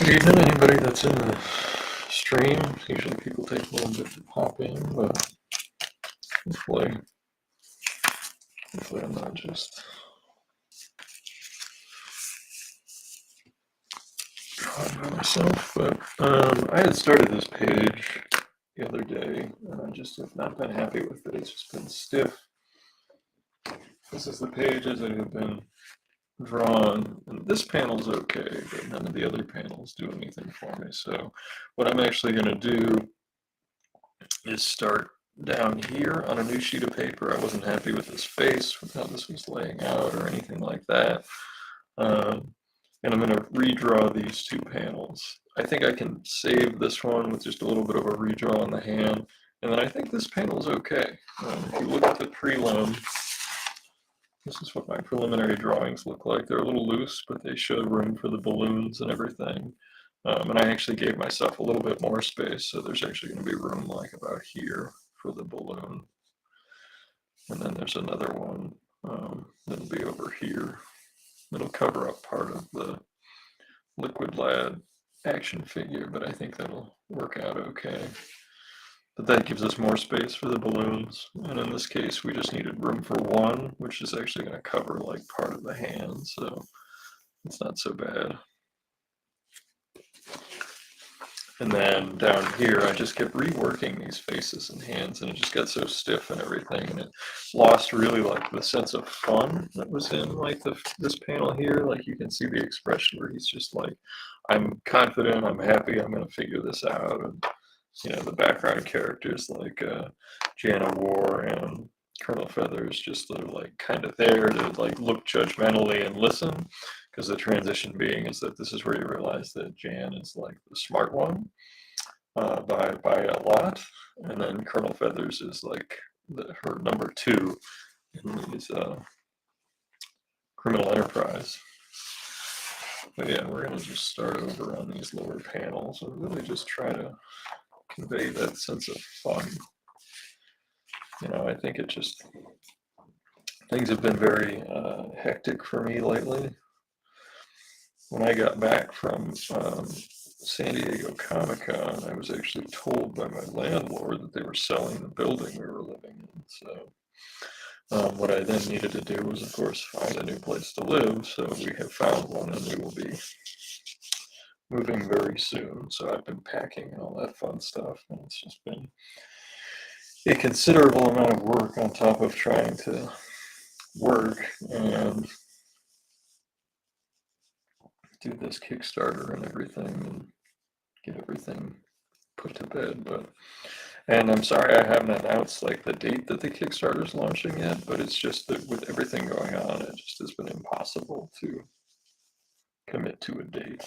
Good evening, anybody that's in the stream. Usually people take a little bit to pop in, but hopefully I'm not just drawing by myself. But I had started this page the other day, and I just have not been happy with it. It's just been stiff. This is the page as it had been drawn, and this panel's okay, but none of the other panels do anything for me. So what I'm actually going to do is start down here on a new sheet of paper. I wasn't happy with this face, with how this was laying out or anything like that. And I'm going to redraw these two panels. I think I can save this one with just a little bit of a redraw on the hand, and then I think this panel is okay. If you look at the prelim, this is what my preliminary drawings look like. They're a little loose, but they show room for the balloons and everything. And I actually gave myself a little bit more space, so there's actually going to be room like about here for the balloon. And then there's another one that'll be over here. It'll cover up part of the Liquid Lad action figure, but I think that'll work out okay. But that gives us more space for the balloons. And in this case, we just needed room for one, which is actually going to cover like part of the hand, so it's not so bad. And then down here, I just kept reworking these faces and hands, and it just got so stiff and everything, and it lost really like the sense of fun that was in like this panel here. Like you can see the expression where he's just like, I'm confident, I'm happy, I'm going to figure this out. And you know, the background characters like Jana War and Colonel Feathers just are like kind of there to like look judgmentally and listen, because the transition being is that this is where you realize that Jan is like the smart one by a lot, and then Colonel Feathers is like her number two in these criminal enterprise. But yeah, we're gonna just start over on these lower panels and really just try to convey that sense of fun. You know, I think it just, things have been very hectic for me lately. When I got back from San Diego Comic Con, I was actually told by my landlord that they were selling the building we were living in. So what I then needed to do was, of course, find a new place to live. So we have found one, and we will be moving very soon. So I've been packing and all that fun stuff, and it's just been a considerable amount of work on top of trying to work and do this Kickstarter and everything and get everything put to bed. And I'm sorry I haven't announced like the date that the Kickstarter is launching yet, but it's just that with everything going on, it just has been impossible to commit to a date.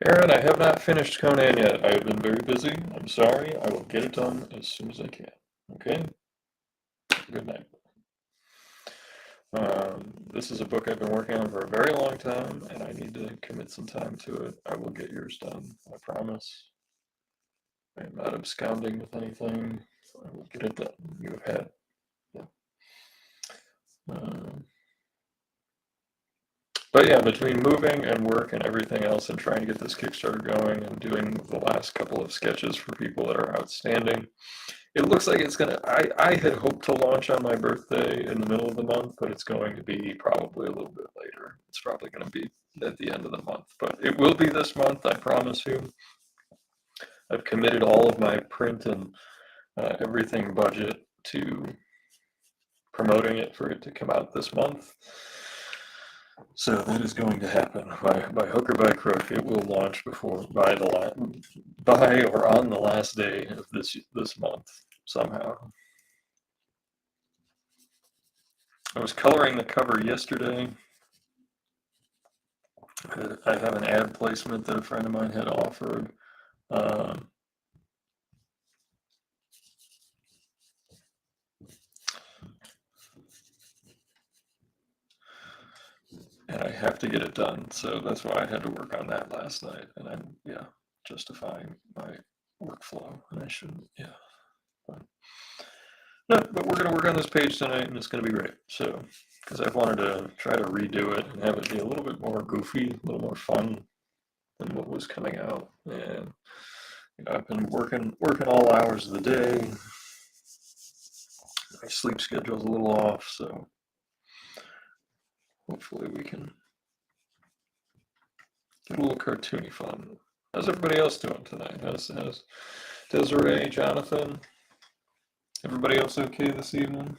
Aaron, I have not finished Conan yet. I have been very busy. I'm sorry. I will get it done as soon as I can. Okay? Good night. This is a book I've been working on for a very long time, and I need to commit some time to it. I will get yours done. I promise. I am not absconding with anything. I will get it done. You have had. Yeah. But yeah, between moving and work and everything else and trying to get this Kickstarter going and doing the last couple of sketches for people that are outstanding, it looks like it's gonna, I had hoped to launch on my birthday in the middle of the month, but it's going to be probably a little bit later. It's probably going to be at the end of the month, but it will be this month, I promise you. I've committed all of my print and everything budget to promoting it for it to come out this month. So that is going to happen by hook or by crook. It will launch by or on the last day of this month somehow. I was coloring the cover yesterday, I have an ad placement that a friend of mine had offered. Um, and I have to get it done, so that's why I had to work on that last night. And I'm, yeah, justifying my workflow, and I shouldn't, yeah. But, no, but we're gonna work on this page tonight, and it's gonna be great. So, because I've wanted to try to redo it and have it be a little bit more goofy, a little more fun than what was coming out. And I've been working all hours of the day. My sleep schedule's a little off, so hopefully we can get a little cartoony fun. How's everybody else doing tonight? How's Desiree, Jonathan? Everybody else okay this evening?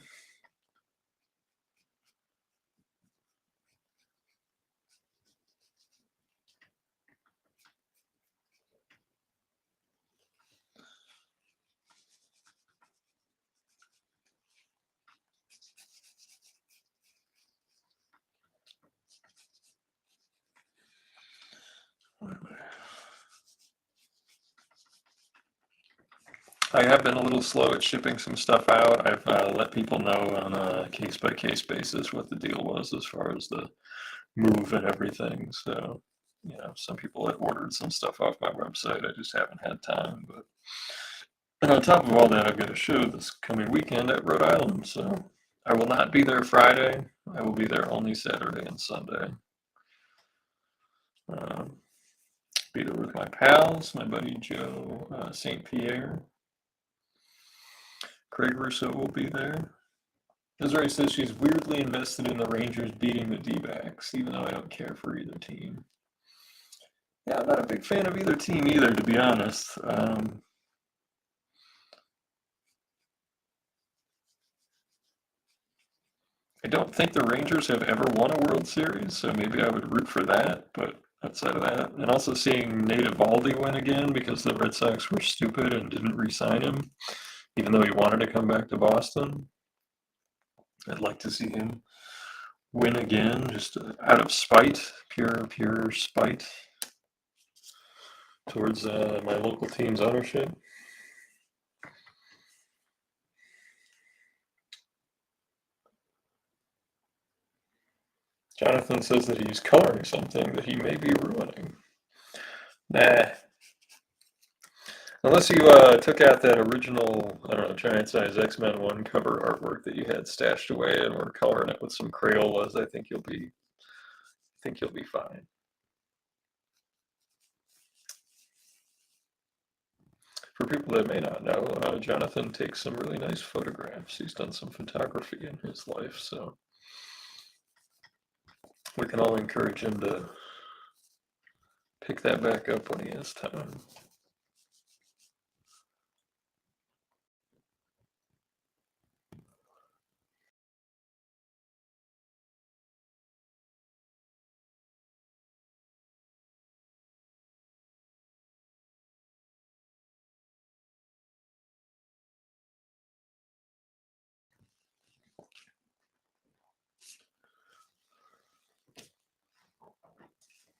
I have been a little slow at shipping some stuff out. I've let people know on a case-by-case basis what the deal was as far as the move and everything. So, some people have ordered some stuff off my website. I just haven't had time. But and on top of all that, I've got a show this coming weekend at Rhode Island. So I will not be there Friday. I will be there only Saturday and Sunday. Um, be there with my pals, my buddy Joe St. Pierre. Craig Russo will be there. Desiree says she's weirdly invested in the Rangers beating the D-backs, even though I don't care for either team. Yeah, I'm not a big fan of either team either, to be honest. I don't think the Rangers have ever won a World Series, so maybe I would root for that. But outside of that, and also seeing Nate Eovaldi win again because the Red Sox were stupid and didn't re-sign him, even though he wanted to come back to Boston. I'd like to see him win again, just out of spite, pure spite towards my local team's ownership. Jonathan says that he's coloring something that he may be ruining. Nah. Unless you took out that original, I don't know, giant size X-Men 1 cover artwork that you had stashed away and were coloring it with some Crayolas, I think you'll be fine. For people that may not know, Jonathan takes some really nice photographs. He's done some photography in his life, so we can all encourage him to pick that back up when he has time.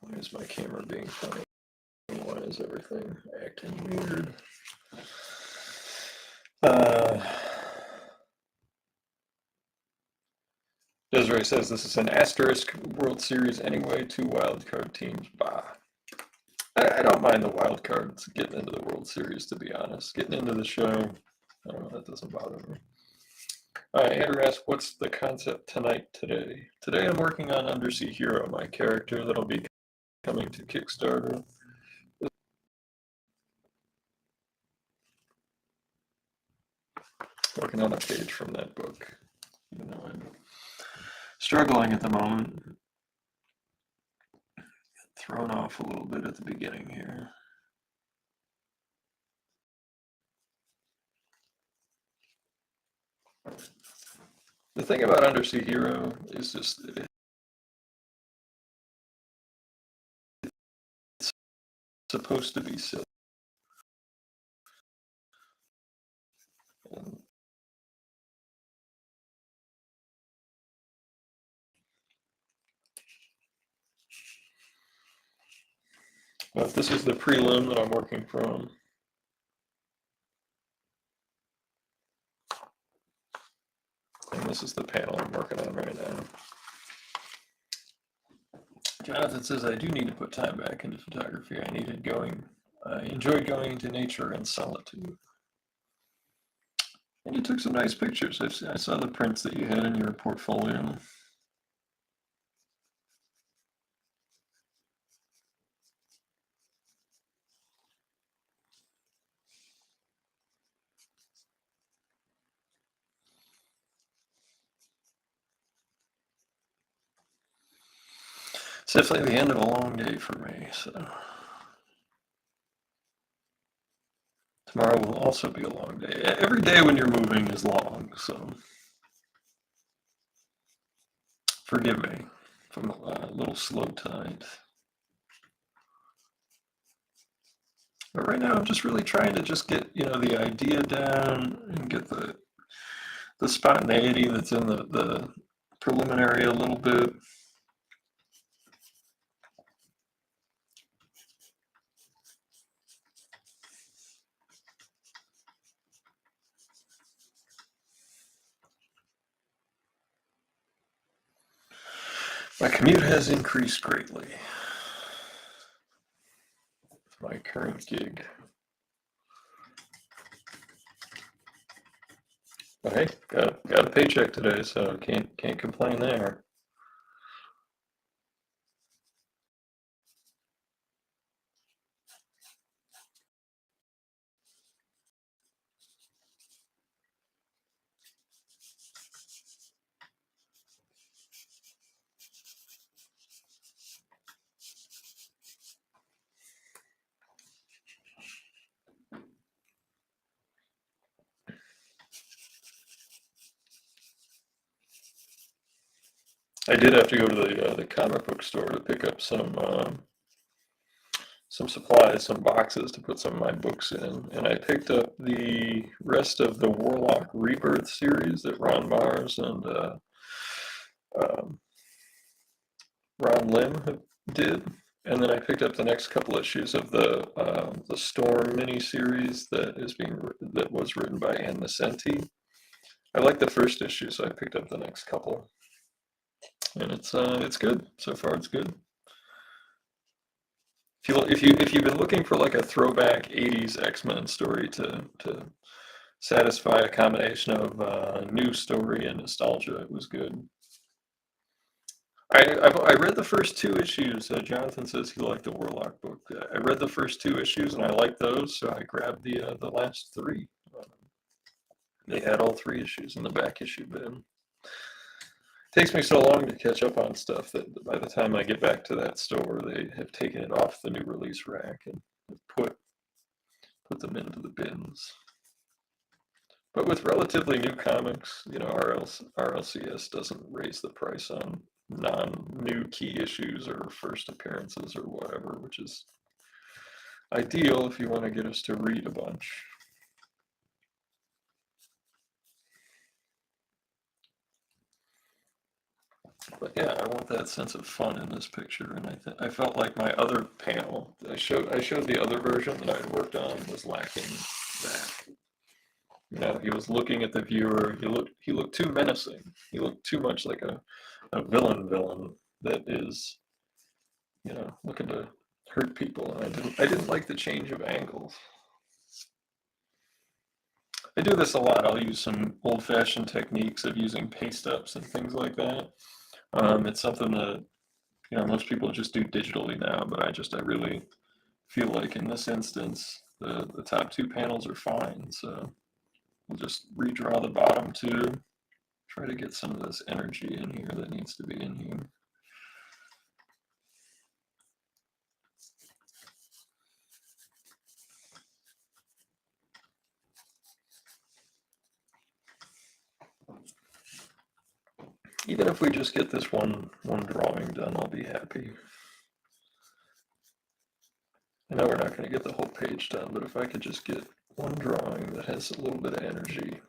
Why is my camera being funny? Why is everything acting weird? Desiree says this is an asterisk World Series anyway, 2 wildcard teams. Bah. I don't mind the wild cards getting into the World Series, to be honest. Getting into the show, I don't know, that doesn't bother me. Andrew asked, what's the concept today? Today I'm working on Undersea Hero, my character that'll be coming to Kickstarter. Working on a page from that book, even though I'm struggling at the moment. Thrown off a little bit at the beginning here. The thing about Undersea Hero is just it's supposed to be silly. And But this is the prelim that I'm working from. And this is the panel I'm working on right now. Jonathan says, I do need to put time back into photography. I enjoyed going into nature and solitude. And you took some nice pictures. I saw the prints that you had in your portfolio. It's definitely the end of a long day for me, so tomorrow will also be a long day. Every day when you're moving is long, so forgive me if I'm a little slow tonight. But right now I'm just really trying to just get, the idea down and get the spontaneity that's in the preliminary a little bit. My commute has increased greatly. My current gig. But hey, got a paycheck today, so can't complain there. I did have to go to the comic book store to pick up some supplies, some boxes to put some of my books in, and I picked up the rest of the Warlock Rebirth series that Ron Mars and Ron Lim did, and then I picked up the next couple issues of the Storm miniseries that was written by Ann Nesenti. I like the first issue, so I picked up the next couple, and it's good so far. It's good. If you've been looking for like a throwback '80s X-Men story to satisfy a combination of new story and nostalgia, it was good. I read the first two issues. Jonathan says he liked the Warlock book. I read the first two issues and I liked those, so I grabbed the last three. They had all three issues in the back issue bin. It takes me so long to catch up on stuff that by the time I get back to that store, they have taken it off the new release rack and put them into the bins. But with relatively new comics, RLCS doesn't raise the price on non-new key issues or first appearances or whatever, which is ideal if you want to get us to read a bunch. But yeah, I want that sense of fun in this picture, and I felt like my other panel, I showed the other version that I had worked on, was lacking that. He was looking at the viewer. He looked too menacing. He looked too much like a villain that is, looking to hurt people. And I didn't like the change of angles. I do this a lot. I'll use some old-fashioned techniques of using paste ups and things like that. It's something that most people just do digitally now, but I really feel like in this instance the top two panels are fine. So we'll just redraw the bottom two. Try to get some of this energy in here that needs to be in here. Even if we just get this one drawing done, I'll be happy. I know we're not going to get the whole page done, but if I could just get one drawing that has a little bit of energy.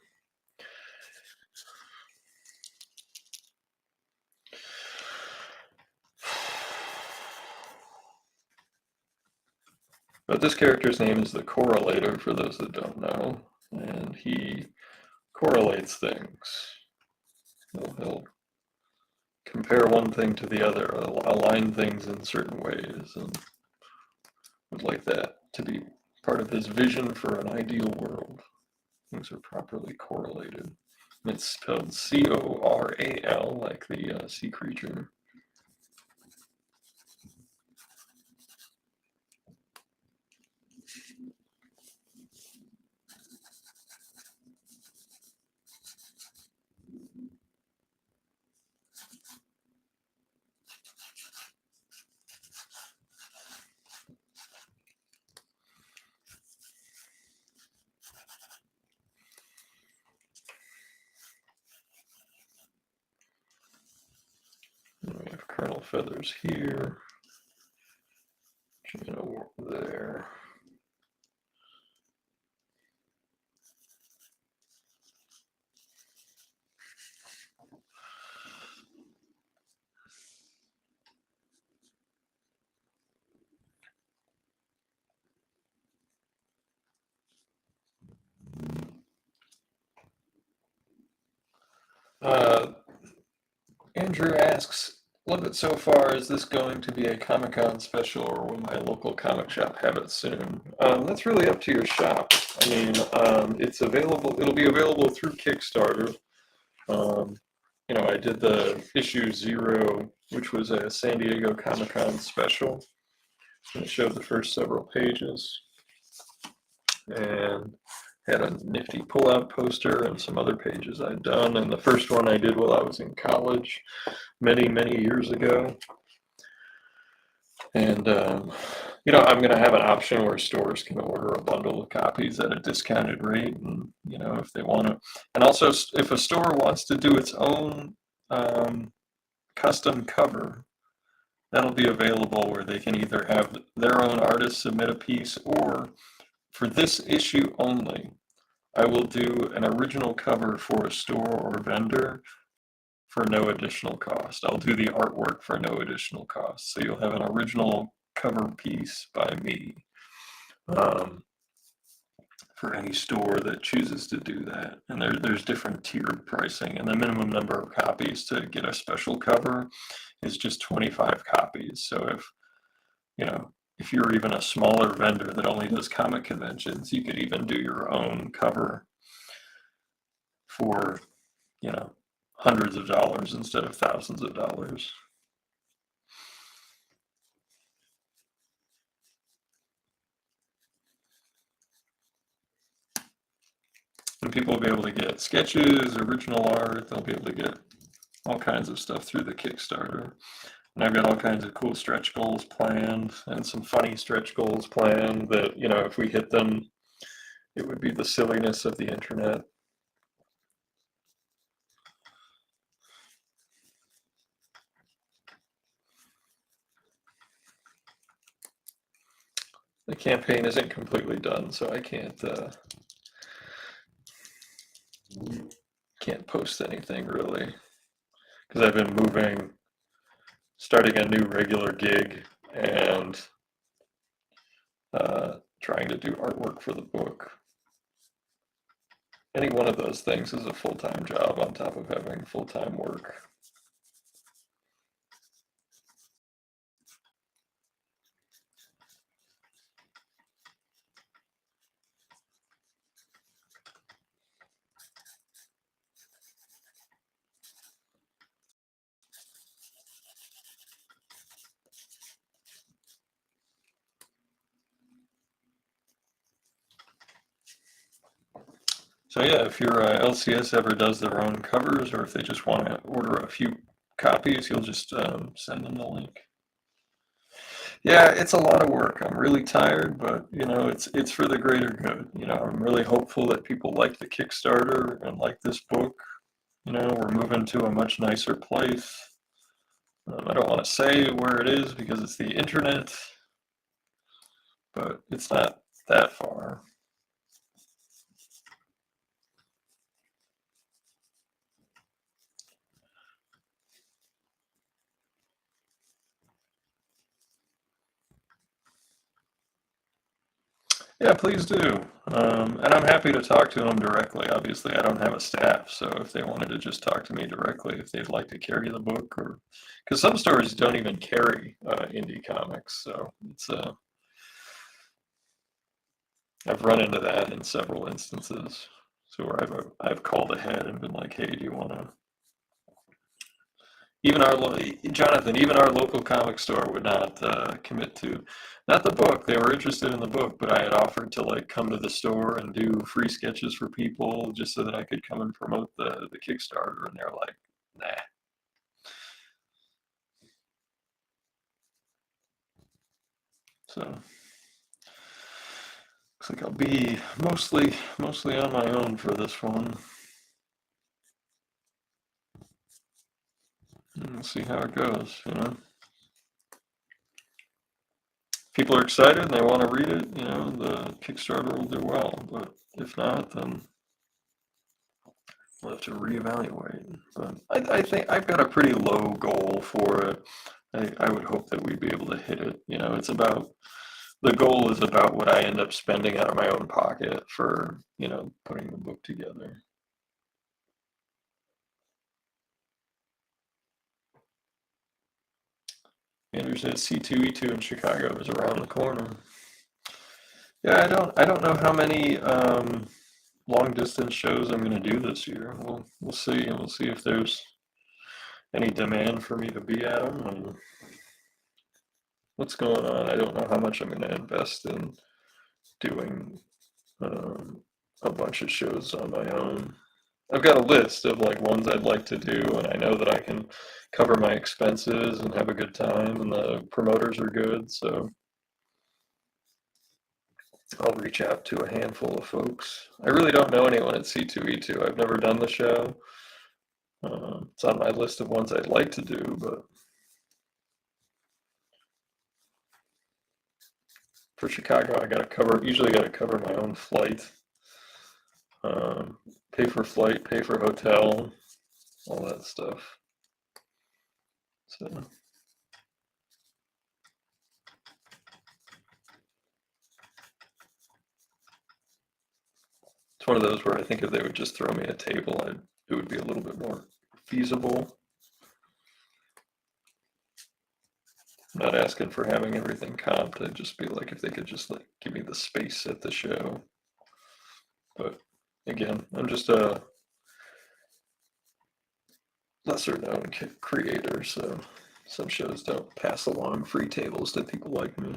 But this character's name is the Correlator, for those that don't know, and he correlates things. He'll compare one thing to the other, align things in certain ways, and would like that to be part of his vision for an ideal world. Things are properly correlated. And it's spelled C-O-R-A-L, like the sea creature. And we have Colonel Feathers here. Gina there. Andrew asks, love it so far. Is this going to be a Comic Con special, or will my local comic shop have it soon? That's really up to your shop. I mean, it's available. It'll be available through Kickstarter. I did the issue 0, which was a San Diego Comic Con special, and it showed the first several pages, and had a nifty pull-out poster and some other pages I'd done. And the first one I did while I was in college many, many years ago. And, I'm going to have an option where stores can order a bundle of copies at a discounted rate, and, if they want to. And also, if a store wants to do its own custom cover, that'll be available, where they can either have their own artist submit a piece, or for this issue only, I will do an original cover for a store or vendor for no additional cost. I'll do the artwork for no additional cost. So you'll have an original cover piece by me, for any store that chooses to do that. And there's different tiered pricing, and the minimum number of copies to get a special cover is just 25 copies. So if you're even a smaller vendor that only does comic conventions, you could even do your own cover for, hundreds of dollars instead of thousands of dollars. And people will be able to get sketches, original art, they'll be able to get all kinds of stuff through the Kickstarter. And I've got all kinds of cool stretch goals planned, and some funny stretch goals planned that, if we hit them, it would be the silliness of the internet. The campaign isn't completely done, so I can't post anything really, because I've been moving, starting a new regular gig, and trying to do artwork for the book. Any one of those things is a full-time job on top of having full-time work. So yeah, if your LCS ever does their own covers, or if they just want to order a few copies, you'll just send them the link. Yeah, it's a lot of work. I'm really tired, but it's for the greater good. I'm really hopeful that people like the Kickstarter and like this book. We're moving to a much nicer place. I don't want to say where it is because it's the internet, but it's not that far. Yeah, please do. And I'm happy to talk to them directly. Obviously, I don't have a staff, so if they wanted to just talk to me directly, if they'd like to carry the book, or because some stores don't even carry indie comics, so it's I've run into that in several instances. So where I've called ahead and been like, hey, do you want to? Even Jonathan, even our local comic store would not commit to, not the book. They were interested in the book, but I had offered to like come to the store and do free sketches for people just so that I could come and promote the Kickstarter, and they're like, nah. So looks like I'll be mostly on my own for this one. And we'll see how it goes. People are excited and they want to read it. The Kickstarter will do well, but if not, then we'll have to reevaluate. But I think I've got a pretty low goal for it. I would hope that we'd be able to hit it. It's about, the goal is about what I end up spending out of my own pocket for, putting the book together. Andrew says C2E2 in Chicago is around the corner. Yeah, I don't know how many long distance shows I'm going to do this year. We'll see. We'll see if there's any demand for me to be at them and what's going on. I don't know how much I'm going to invest in doing a bunch of shows on my own. I've got a list of like ones I'd like to do, and I know that I can cover my expenses and have a good time, and the promoters are good, so I'll reach out to a handful of folks. I really don't know anyone at C2E2. I've never done the show. It's on my list of ones I'd like to do, but for Chicago, usually got to cover my own flight, pay for flight, pay for hotel, all that stuff. So it's one of those where I think if they would just throw me a table, it would be a little bit more feasible. I'm not asking for having everything comped. I'd just be like if they could just like give me the space at the show. But again, I'm just a lesser known creator, so some shows don't pass along free tables to people like me.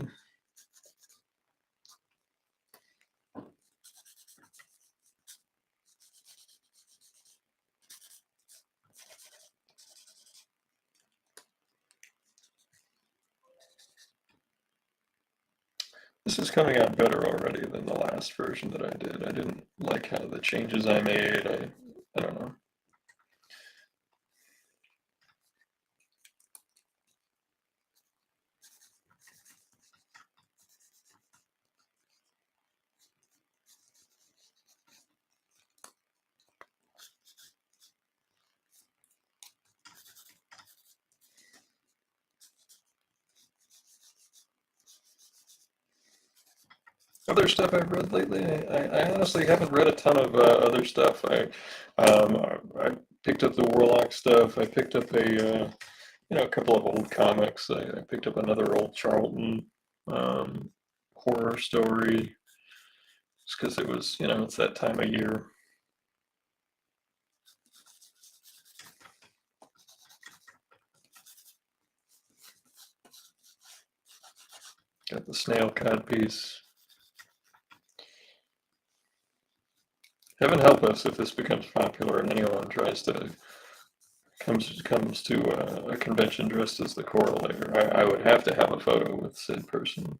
This is coming out better already than the last version that I did. I didn't like how the changes I made. I don't know. Other stuff I've read lately, I honestly haven't read a ton of other stuff. I picked up the Warlock stuff. I picked up a couple of old comics. I picked up another old Charlton um, horror story, just because it was, it's that time of year. Got the snail cod piece. Heaven help us if this becomes popular and anyone comes to a convention dressed as the correlator. I would have to have a photo with said person.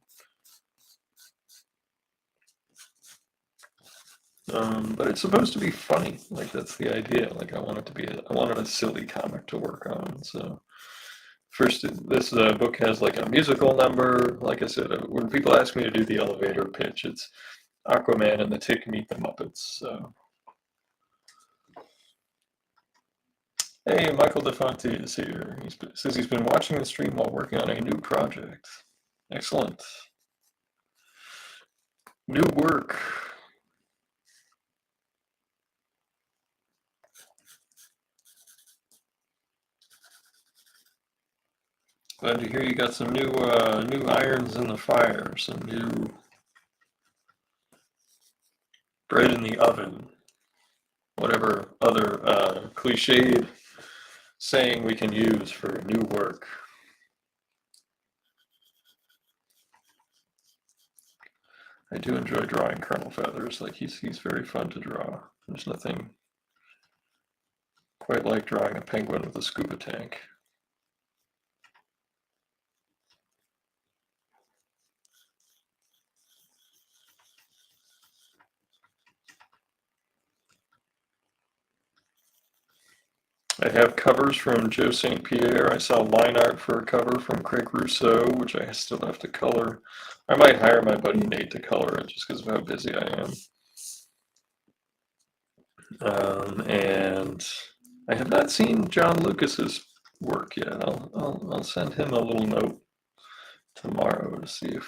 But it's supposed to be funny. Like that's the idea. Like I wanted a silly comic to work on. So first, this book has like a musical number. Like I said, when people ask me to do the elevator pitch, it's Aquaman and the Tick meet the Muppets. So. Hey, Michael DeFonte is here. He says he's been watching the stream while working on a new project. Excellent. New work. Glad to hear you got some new irons in the fire, some new bread in the oven, whatever other cliched saying we can use for new work. I do enjoy drawing Colonel Feathers. Like he's very fun to draw. There's nothing quite like drawing a penguin with a scuba tank. I have covers from Joe St. Pierre. I saw line art for a cover from Craig Rousseau, which I still have to color. I might hire my buddy Nate to color it just because of how busy I am. And I have not seen John Lucas's work yet. I'll send him a little note tomorrow to see if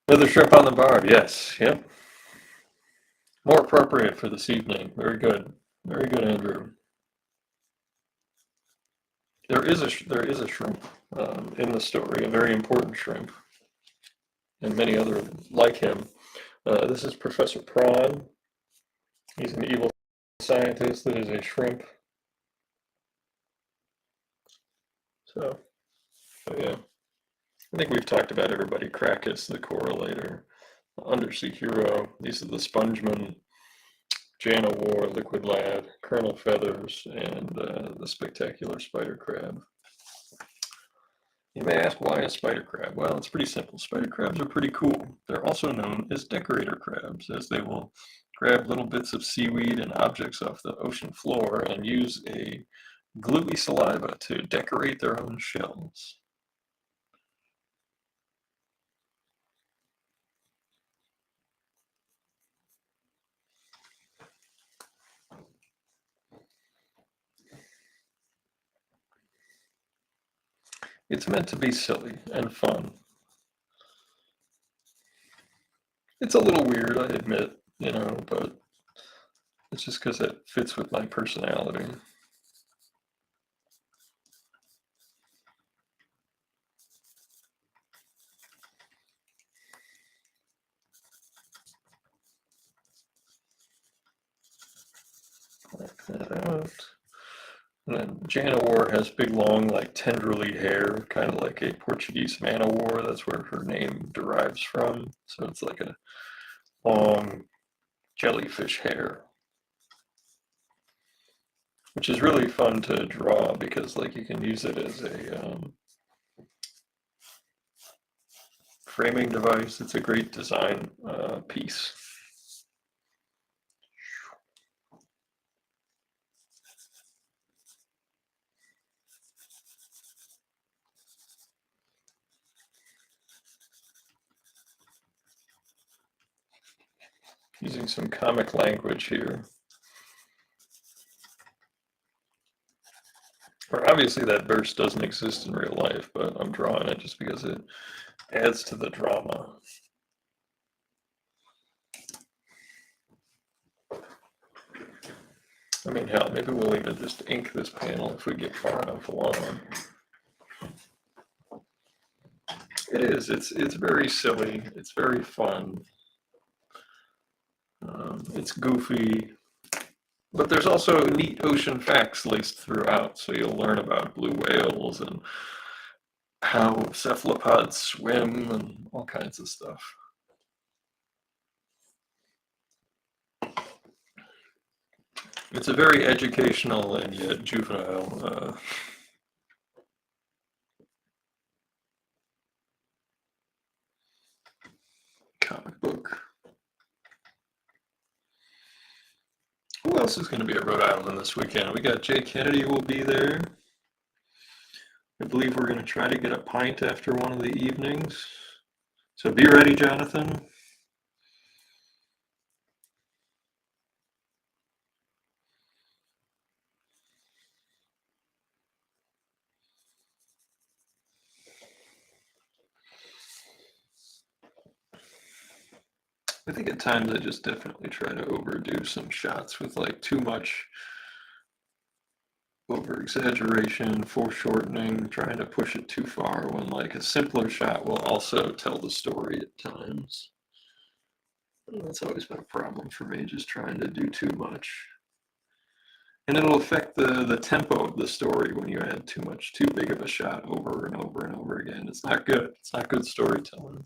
another shrimp on the barb. Yes, yep. More appropriate for this evening. Very good, Andrew. There is a shrimp in the story, a very important shrimp, and many other like him. This is Professor Prawn. He's an evil scientist that is a shrimp. So yeah, I think we've talked about everybody. Krakus, the correlator, Undersea Hero. These are the Spongemen, Jana War, Liquid Lad, Colonel Feathers, and the Spectacular Spider Crab. You may ask, why a spider crab? Well, it's pretty simple. Spider crabs are pretty cool. They're also known as decorator crabs, as they will grab little bits of seaweed and objects off the ocean floor and use a gluey saliva to decorate their own shells. It's meant to be silly and fun. It's a little weird, I admit, but it's just because it fits with my personality. Like that out. And then Jana War has big, long, like tendrily hair, kind of like a Portuguese man o' war. That's where her name derives from. So it's like a long jellyfish hair, which is really fun to draw because like you can use it as a framing device. It's a great design piece. Using some comic language here. Or obviously that verse doesn't exist in real life, but I'm drawing it just because it adds to the drama. I mean, hell, maybe we'll even just ink this panel if we get far enough along. It is. It's very silly. It's very fun. It's goofy. But there's also neat ocean facts laced throughout, so you'll learn about blue whales and how cephalopods swim and all kinds of stuff. It's a very educational and yet juvenile comic book. Who else is going to be at Rhode Island this weekend? We got Jay Kennedy will be there. I believe we're going to try to get a pint after one of the evenings. So be ready, Jonathan. I think at times I just definitely try to overdo some shots with like too much over exaggeration, foreshortening, trying to push it too far when like a simpler shot will also tell the story at times. And that's always been a problem for me, just trying to do too much. And it'll affect the tempo of the story when you add too big of a shot over and over and over again. It's not good. It's not good storytelling.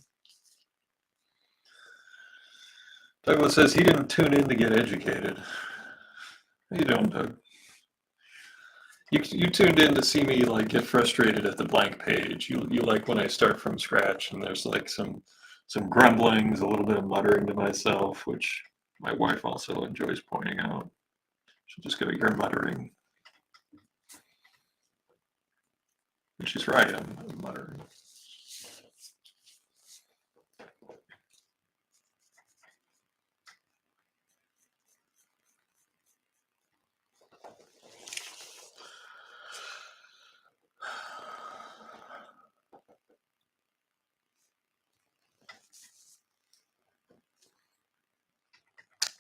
Douglas says he didn't tune in to get educated. How you doing, Doug? You tuned in to see me like get frustrated at the blank page. You like when I start from scratch and there's like some grumblings, a little bit of muttering to myself, which my wife also enjoys pointing out. She'll just go, "You're muttering," and she's right. I'm muttering.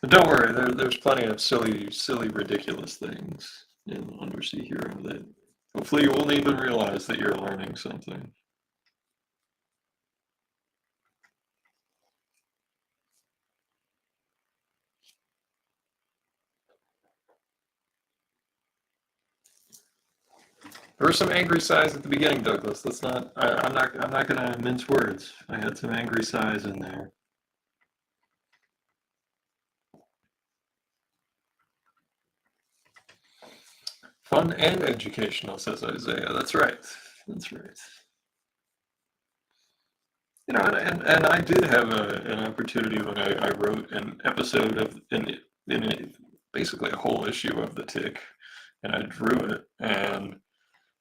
But don't worry, there's plenty of silly, ridiculous things in Undersea Hero that hopefully you won't even realize that you're learning something. There were some angry sighs at the beginning, Douglas. Let's not. I'm not going to mince words. I had some angry sighs in there. Fun and educational, says Isaiah. That's right. That's right. You know, and I did have an opportunity when I wrote an episode of basically a whole issue of the Tick, and I drew it, and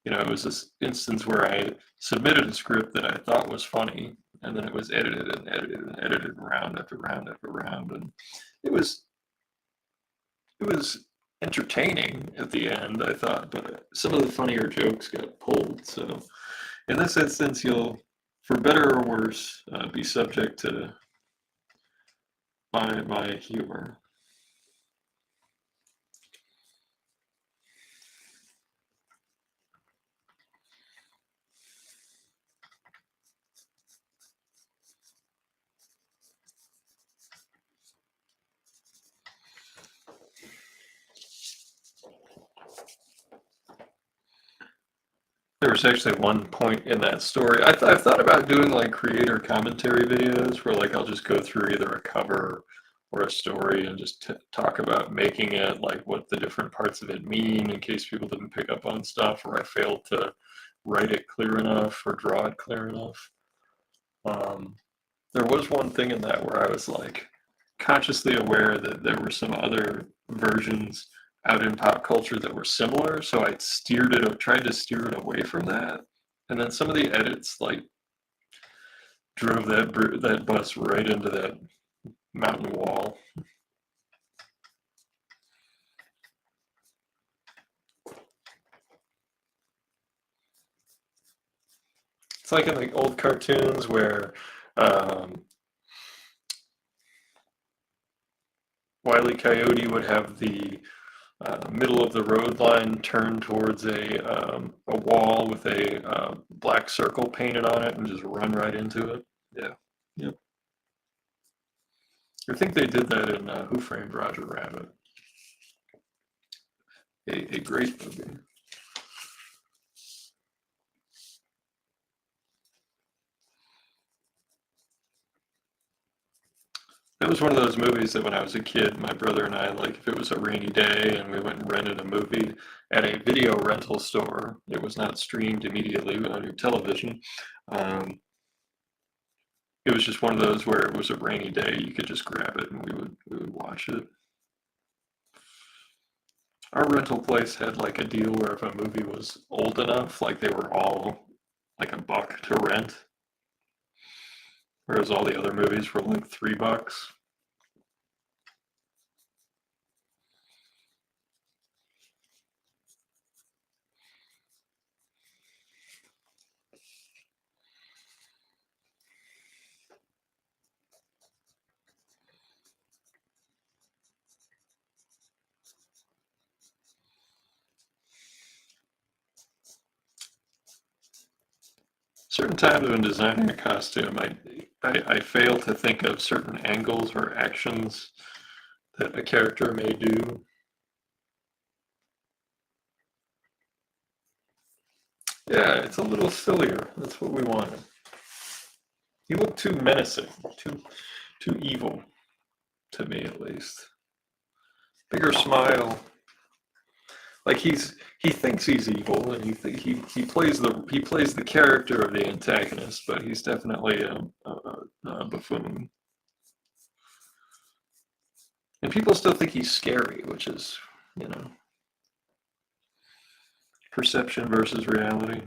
you know, it was this instance where I submitted a script that I thought was funny, and then it was edited and edited and edited round after round after round, and it was it was entertaining at the end, I thought, but some of the funnier jokes got pulled. So in this instance, you'll, for better or worse, be subject to my humor. There was actually one point in that story. I've thought about doing like creator commentary videos where like I'll just go through either a cover or a story and just talk about making it, like what the different parts of it mean in case people didn't pick up on stuff or I failed to write it clear enough or draw it clear enough. Um, there was one thing in that where I was like consciously aware that there were some other versions out in pop culture that were similar, so I tried to steer it away from that. And then some of the edits like drove that bus right into that mountain wall. It's like in the old cartoons where um, Wile E. Coyote would have the middle of the road line turned towards a wall with a black circle painted on it and just run right into it. Yeah. Yep. I think they did that in Who Framed Roger Rabbit. A great movie. That was one of those movies that when I was a kid, my brother and I, like, if it was a rainy day and we went and rented a movie at a video rental store, it was not streamed immediately on your television. Um, it was just one of those where it was a rainy day, you could just grab it and we would watch it. Our rental place had like a deal where if a movie was old enough, like they were all like $1 to rent, whereas all the other movies were like $3. certain times when designing a costume, I fail to think of certain angles or actions that a character may do. Yeah, it's a little sillier. That's what we wanted. He looked too menacing, too evil, to me at least. Bigger smile. Like he thinks he's evil, and he plays the character of the antagonist, but he's definitely a buffoon. And people still think he's scary, which is, you know, perception versus reality.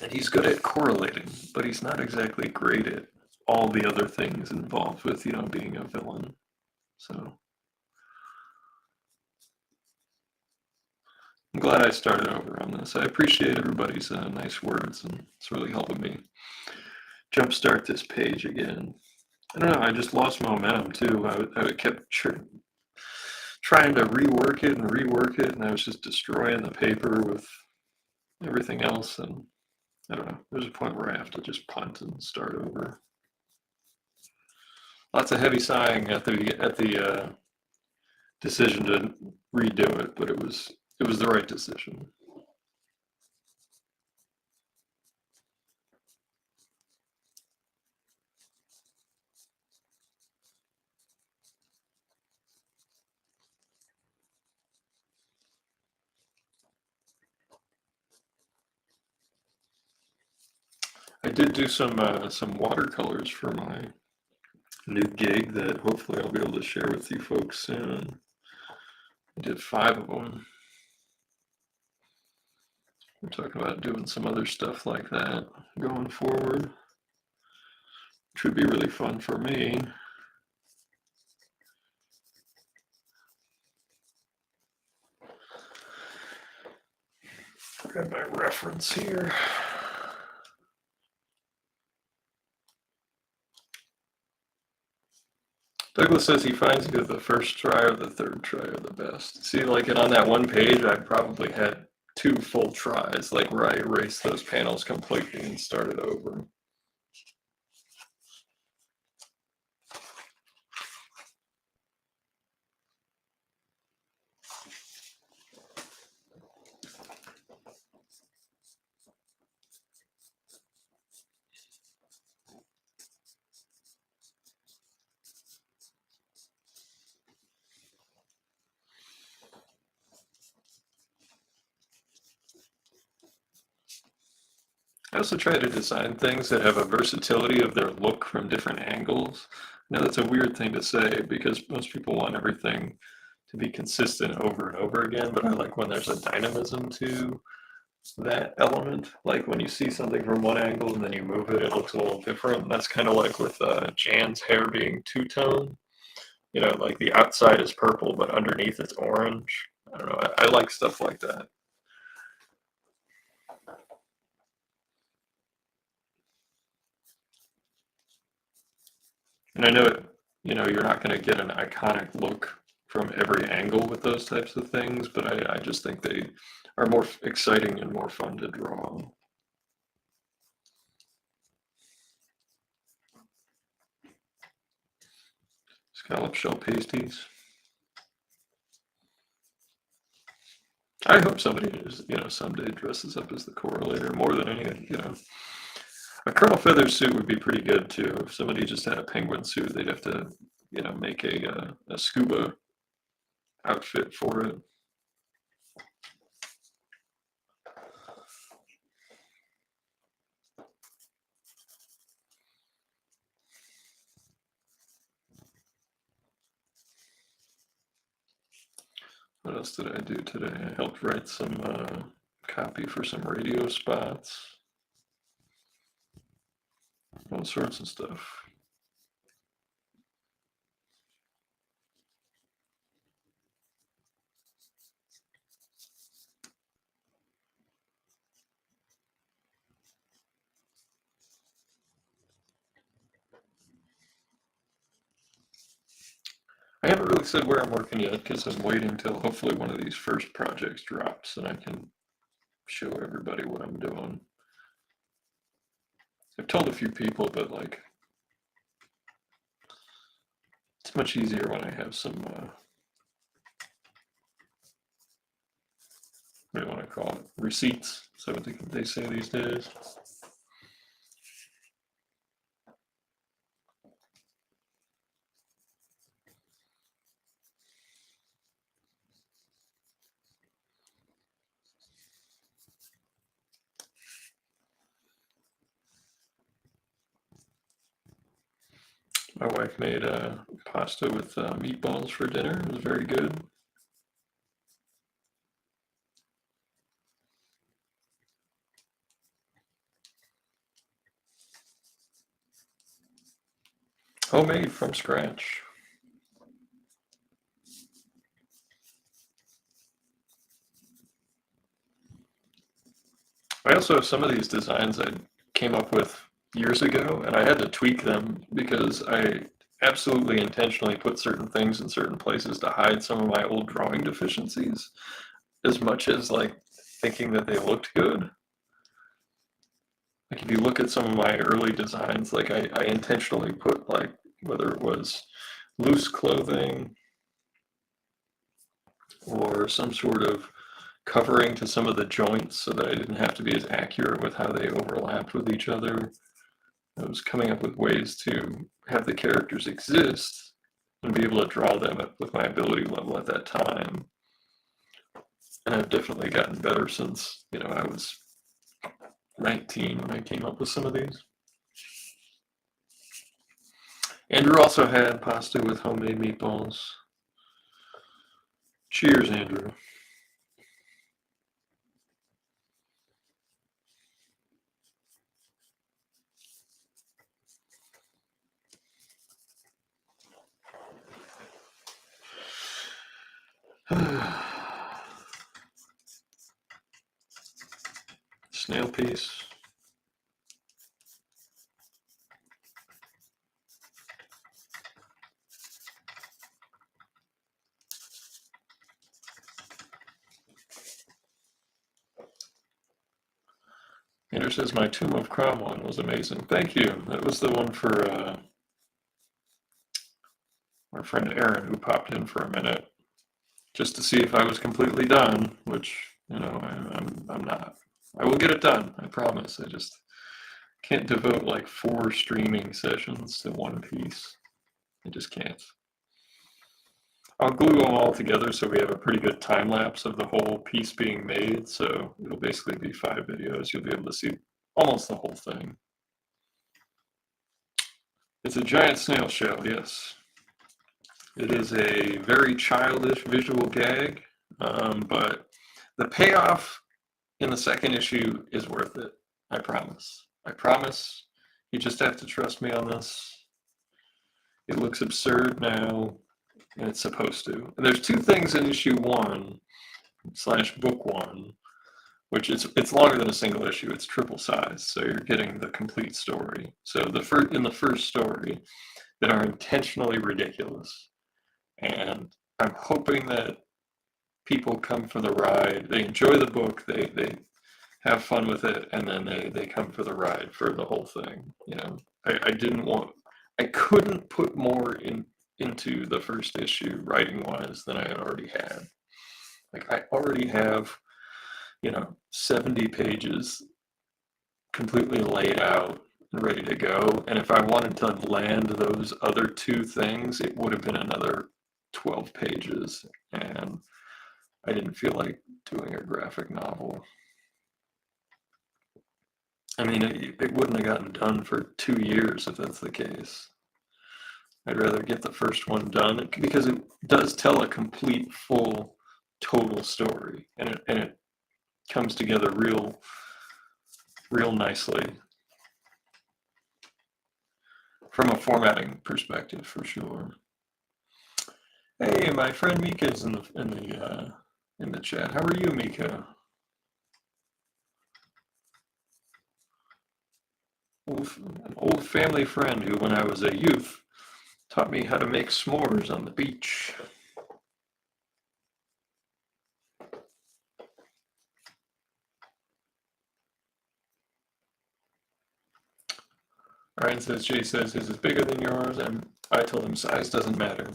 And he's good at correlating, but he's not exactly great at all the other things involved with, you know, being a villain. So I'm glad I started over on this. I appreciate everybody's nice words, and it's really helping me jumpstart this page again. I don't know, I just lost momentum too. I kept trying to rework it, and I was just destroying the paper with everything else. And I don't know, there's a point where I have to just punt and start over. Lots of heavy sighing at the decision to redo it, but it was the right decision. I did do some watercolors for my new gig that hopefully I'll be able to share with you folks soon. I did 5 of them. We're talking about doing some other stuff like that going forward, which would be really fun for me. Grab my reference here. Douglas says he finds either the first try or the third try are the best. See, like, and on that one page, I probably had 2 full tries, like where I erased those panels completely and started over. I also try to design things that have a versatility of their look from different angles. I know that's a weird thing to say because most people want everything to be consistent over and over again, but I like when there's a dynamism to that element. Like when you see something from one angle and then you move it, it looks a little different. And that's kind of like with Jan's hair being two-tone. You know, like the outside is purple, but underneath it's orange. I don't know. I like stuff like that. And I know you know, you're not going to get an iconic look from every angle with those types of things, but I just think they are more exciting and more fun to draw. Scallop shell pasties. I hope somebody is, you know, someday dresses up as the correlator more than anything, you know. A Colonel Feathers suit would be pretty good too. If somebody just had a penguin suit, they'd have to, you know, make a scuba outfit for it. What else did I do today? I helped write some copy for some radio spots. All sorts of stuff. I haven't really said where I'm working yet because I'm waiting till hopefully one of these first projects drops and I can show everybody what I'm doing. I've told a few people, but like, it's much easier when I have some, what do you want to call it? Receipts. Is that what they say these days? My wife made pasta with meatballs for dinner. It was very good. Homemade from scratch. I also have some of these designs I came up with years ago, and I had to tweak them because I absolutely intentionally put certain things in certain places to hide some of my old drawing deficiencies, as much as like thinking that they looked good. Like if you look at some of my early designs, like I intentionally put like whether it was loose clothing or some sort of covering to some of the joints so that I didn't have to be as accurate with how they overlapped with each other. I was coming up with ways to have the characters exist and be able to draw them with my ability level at that time. And I've definitely gotten better since, I was 19 when I came up with some of these. Andrew also had pasta with homemade meatballs. Cheers, Andrew. Snail piece. Andrew says my Tomb of Crom one was amazing. Thank you. That was the one for our friend Aaron, who popped in for a minute just to see if I was completely done, which, I'm not. I will get it done, I promise. I just can't devote like 4 streaming sessions to one piece. I just can't. I'll glue them all together so we have a pretty good time lapse of the whole piece being made. So it'll basically be 5 videos. You'll be able to see almost the whole thing. It's a giant snail shell, yes. It is a very childish visual gag, but the payoff in the second issue is worth it. I promise. I promise. You just have to trust me on this. It looks absurd now, and it's supposed to. And there's 2 things in issue 1/book 1, which it's longer than a single issue. It's triple size, so you're getting the complete story. So in the first story, that are intentionally ridiculous. And I'm hoping that people come for the ride. They enjoy the book, they have fun with it, and then they come for the ride for the whole thing. I couldn't put more into the first issue writing wise than I had already had. Like I already have, 70 pages completely laid out and ready to go. And if I wanted to land those other 2 things, it would have been another 12 pages. And I didn't feel like doing a graphic novel. I mean, it wouldn't have gotten done for 2 years if that's the case. I'd rather get the first one done because it does tell a complete, full, total story. And it comes together real nicely from a formatting perspective, for sure. Hey, my friend Mika's in the chat. How are you, Mika? An old family friend who, when I was a youth, Taught me how to make s'mores on the beach. Ryan says, Jay says his is bigger than yours, and I told him size doesn't matter.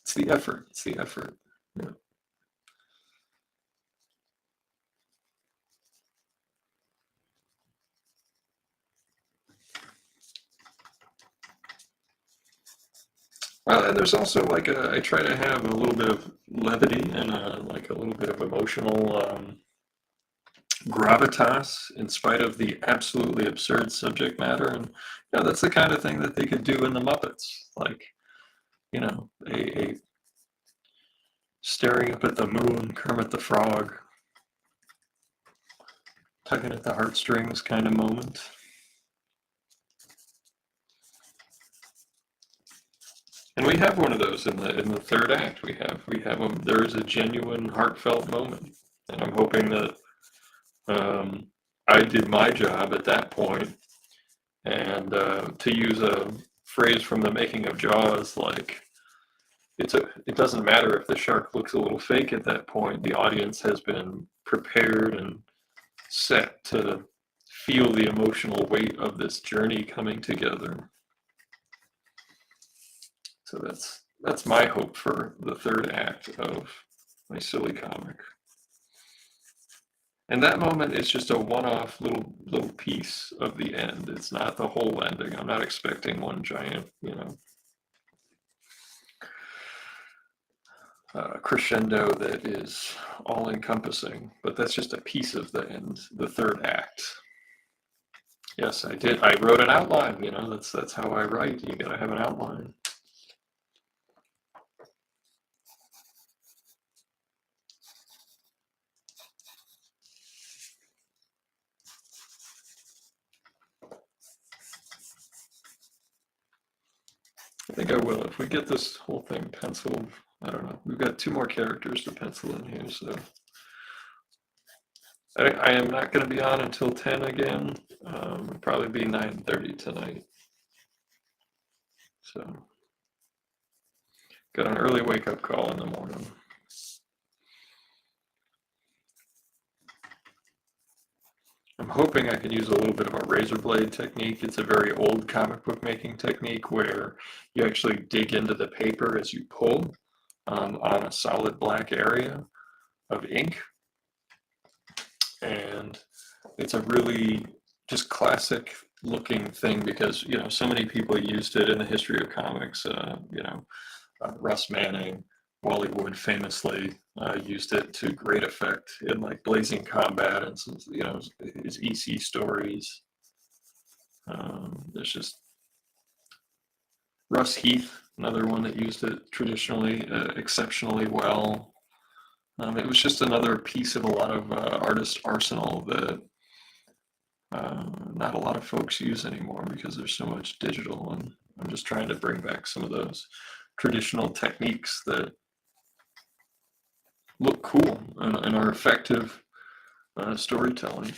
It's the effort. It's the effort. Yeah. Well, and there's also like I try to have a little bit of levity and like a little bit of emotional gravitas in spite of the absolutely absurd subject matter. And that's the kind of thing that they could do in the Muppets. Like, a staring up at the moon, Kermit the Frog, tugging at the heartstrings kind of moment. And we have one of those in the third act. We have them. There is a genuine, heartfelt moment, and I'm hoping that I did my job at that point. And to use a phrase from the making of Jaws, like it doesn't matter if the shark looks a little fake at that point. The audience has been prepared and set to feel the emotional weight of this journey coming together. So that's my hope for the third act of my silly comic. And that moment is just a one-off little piece of the end. It's not the whole ending. I'm not expecting one giant, crescendo that is all-encompassing. But that's just a piece of the end, the third act. Yes, I did. I wrote an outline. That's how I write. You gotta have an outline. I think I will. If we get this whole thing penciled, I don't know. We've got 2 more characters to pencil in here, so I am not going to be on until 10 again. It'll probably be 9:30 tonight. So, got an early wake-up call in the morning. I'm hoping I can use a little bit of a razor blade technique. It's a very old comic book making technique where you actually dig into the paper as you pull on a solid black area of ink. And it's a really just classic looking thing because, so many people used it in the history of comics. Russ Manning, Wally Wood famously used it to great effect in like Blazing Combat and some, his EC stories. There's just Russ Heath, another one that used it traditionally exceptionally well. It was just another piece of a lot of artist arsenal that not a lot of folks use anymore because there's so much digital, and I'm just trying to bring back some of those traditional techniques that look cool and are effective storytelling.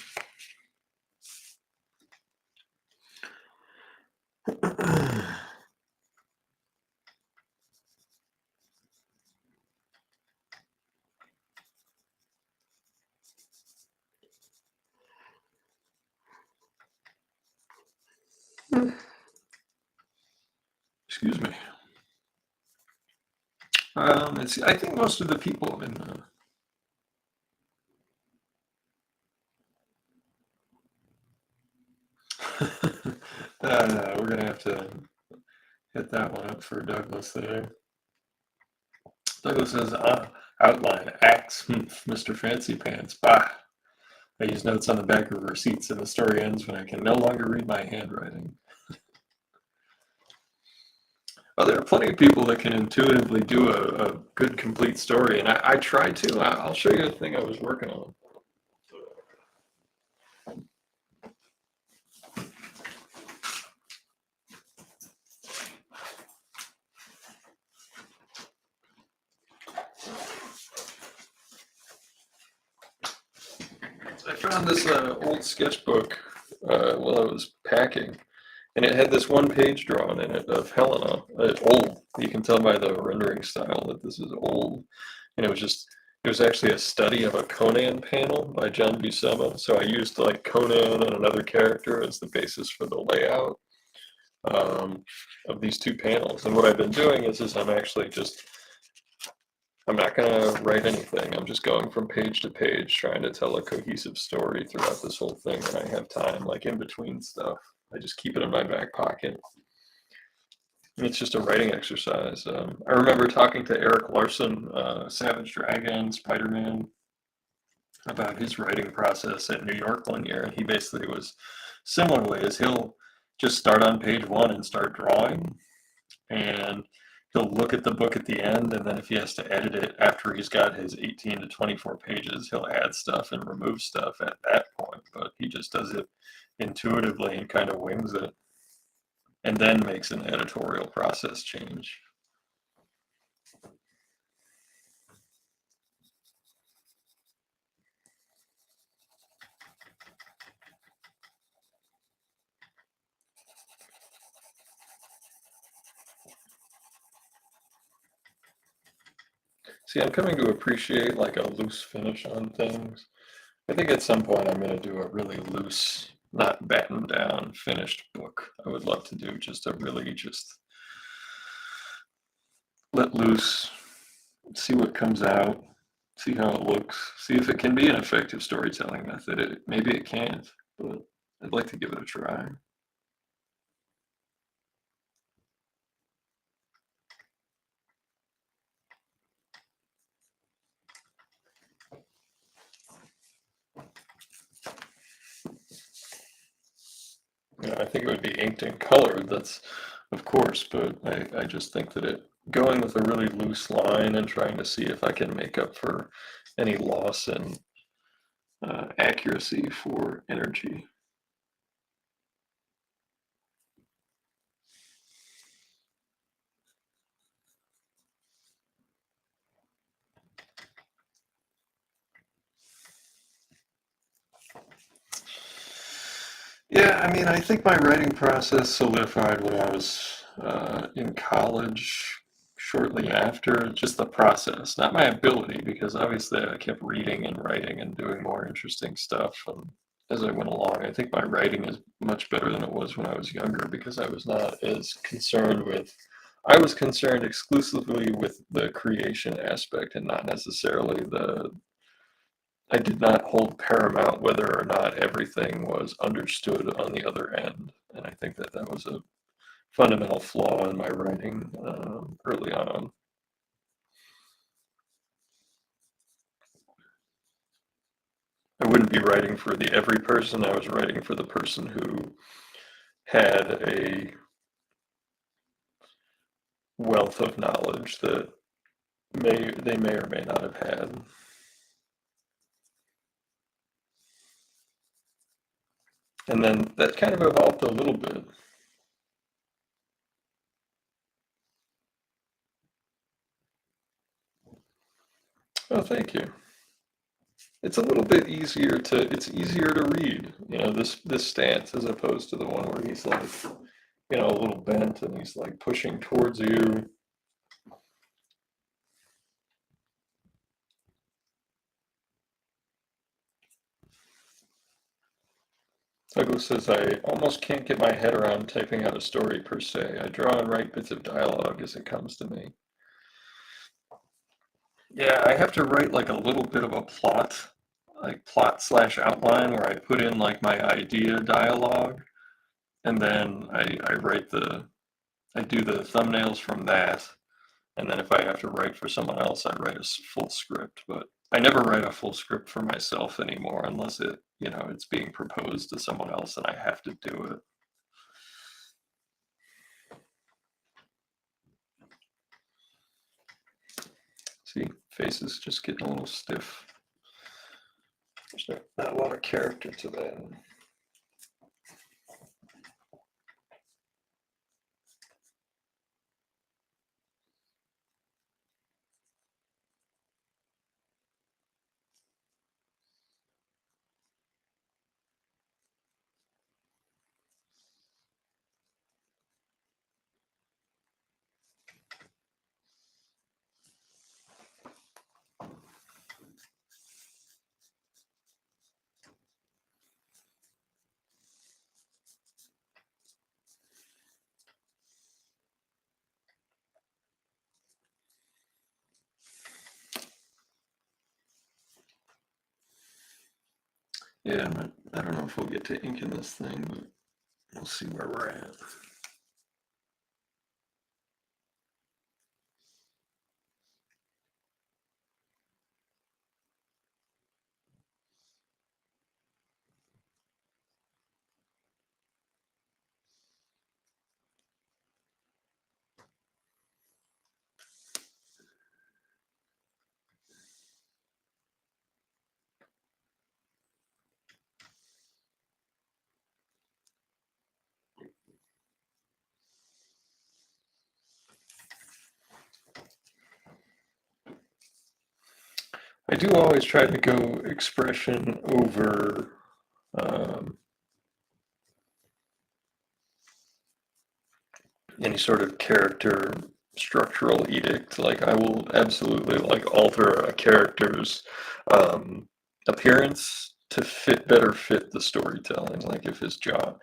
Excuse me. I think most of the people in we're gonna have to hit that one up for Douglas there. Douglas says, outline, acts, Mr. Fancy Pants, bah. I use notes on the back of receipts and the story ends when I can no longer read my handwriting. Well, there are plenty of people that can intuitively do a good, complete story, and I try to. I'll show you a thing I was working on. I found this old sketchbook while I was packing, And it had this one page drawn in it of Helena, old. You can tell by the rendering style that this is old. And it was actually a study of a Conan panel by John Buscema. So I used like Conan and another character as the basis for the layout of these two panels. And what I've been doing is I'm not going to write anything. I'm just going from page to page, trying to tell a cohesive story throughout this whole thing. And I have time, like in between stuff. I just keep it in my back pocket. And it's just a writing exercise. I remember talking to Eric Larson, Savage Dragon, Spider-Man, about his writing process at New York one year. And he basically was similarly, as he'll just start on page one and start drawing. And he'll look at the book at the end, and then if he has to edit it after he's got his 18 to 24 pages, he'll add stuff and remove stuff at that point. But he just does it intuitively and kind of wings it, and then makes an editorial process change. See, I'm coming to appreciate like a loose finish on things. I think at some point I'm going to do a really loose, not battened down, finished book. I would love to do just a really just let loose, see what comes out, see how it looks, see if it can be an effective storytelling method. Maybe it can't, but I'd like to give it a try. Yeah, I think it would be inked and colored, that's of course, but I just think that going with a really loose line and trying to see if I can make up for any loss in accuracy for energy. Yeah, I mean, I think my writing process solidified when I was in college, shortly after, just the process, not my ability, because obviously I kept reading and writing and doing more interesting stuff as I went along. I think my writing is much better than it was when I was younger because I was not as concerned with, I was concerned exclusively with the creation aspect and not necessarily I did not hold paramount whether or not everything was understood on the other end. And I think that that was a fundamental flaw in my writing early on. I wouldn't be writing for the every person. I was writing for the person who had a wealth of knowledge that they may or may not have had. And then that kind of evolved a little bit. Oh, thank you. It's a little bit it's easier to read, this stance as opposed to the one where he's like, a little bent and he's like pushing towards you. Douglas says, I almost can't get my head around typing out a story per se. I draw and write bits of dialogue as it comes to me. Yeah, I have to write like a little bit of a plot, like plot slash outline where I put in like my idea dialogue, and then I do the thumbnails from that. And then if I have to write for someone else, I write a full script. But I never write a full script for myself anymore unless it's being proposed to someone else and I have to do it. See, face is just getting a little stiff. There's not a lot of character to that. Yeah, I don't know if we'll get to inking this thing, but we'll see where we're at. I do always try to go expression over any sort of character structural edict. Like I will absolutely like alter a character's um, appearance to better fit the storytelling. Like if his jaw,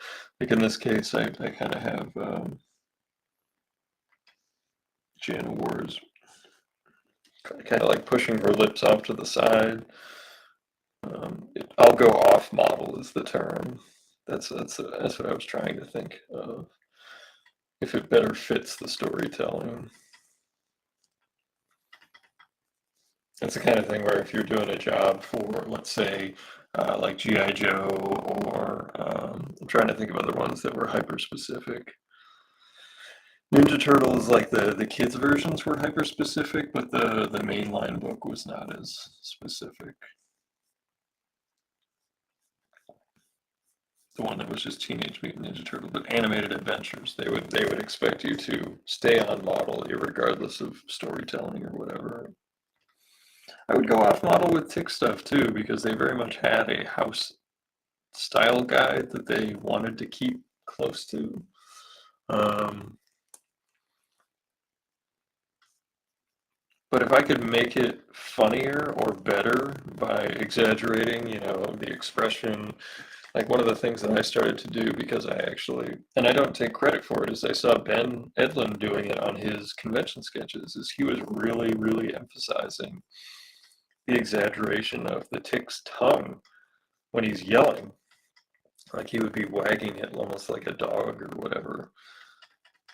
like in this case, I kind of have Jana Wars kind of like pushing her lips off to the side. I'll go off model is the term. That's what I was trying to think of. If it better fits the storytelling. It's the kind of thing where if you're doing a job for, let's say, like G.I. Joe, or I'm trying to think of other ones that were hyper specific. Ninja Turtles, like the kids' versions were hyper specific, but the mainline book was not as specific. The one that was just Teenage Mutant Ninja Turtle, but animated adventures, they would expect you to stay on model, regardless of storytelling or whatever. I would go off model with Tick stuff too, because they very much had a house style guide that they wanted to keep close to. Um, but if I could make it funnier or better by exaggerating, the expression, like one of the things that I started to do because and I don't take credit for it, is I saw Ben Edlund doing it on his convention sketches, is he was really, really emphasizing the exaggeration of the Tick's tongue when he's yelling. Like he would be wagging it almost like a dog or whatever.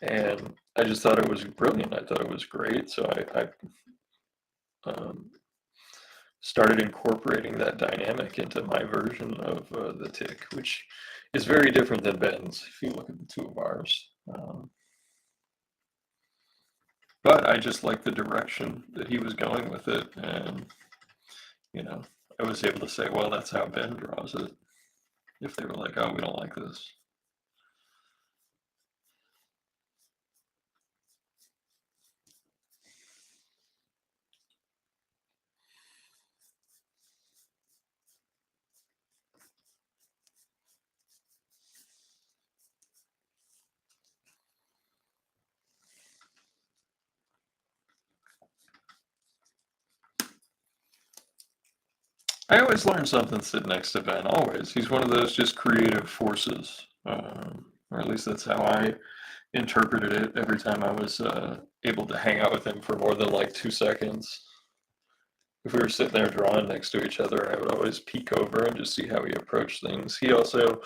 And I just thought it was brilliant. I thought it was great. So I started incorporating that dynamic into my version of the Tick, which is very different than Ben's if you look at the two of ours. But I just like the direction that he was going with it. And, I was able to say, well, that's how Ben draws it. If they were like, oh, we don't like this. I always learn something sitting next to Ben, always. He's one of those just creative forces, or at least that's how I interpreted it every time I was able to hang out with him for more than like 2 seconds. If we were sitting there drawing next to each other, I would always peek over and just see how he approached things. He also,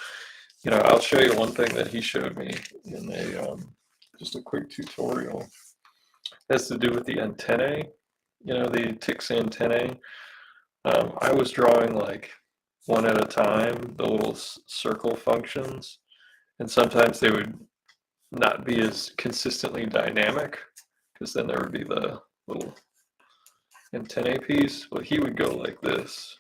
I'll show you one thing that he showed me in just a quick tutorial. It has to do with the antennae, the Tick's antennae. I was drawing like one at a time, the little circle functions, and sometimes they would not be as consistently dynamic, because then there would be the little antennae piece. Well, he would go like this,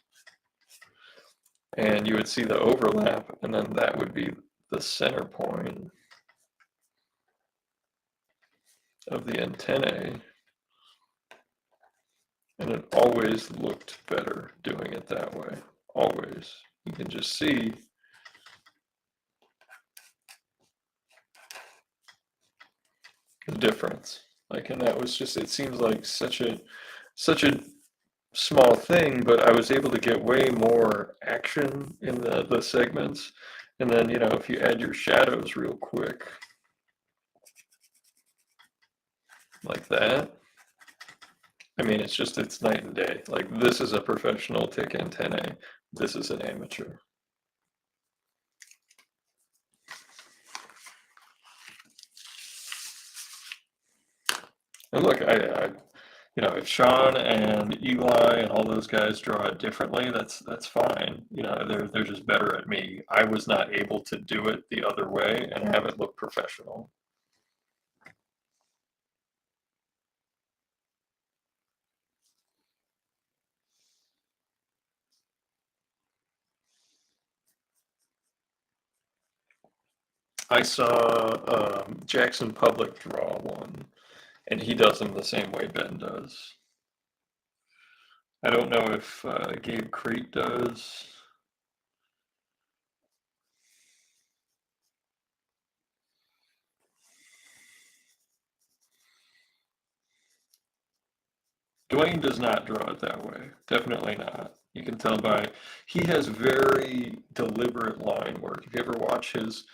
and you would see the overlap, and then that would be the center point of the antennae. And it always looked better doing it that way. Always. You can just see the difference. Like, and that was just, it seems like such a small thing, but I was able to get way more action in the segments. And then, if you add your shadows real quick, like that, I mean, it's night and day. Like, this is a professional Tick antennae. This is an amateur. And look, if Sean and Eli and all those guys draw it differently, that's fine. They're just better at me. I was not able to do it the other way and have it look professional. I saw Jackson Public draw one, and he does them the same way Ben does. I don't know if Gabe Crete does. Dwayne does not draw it that way. Definitely not. You can tell he has very deliberate line work. If you ever watch his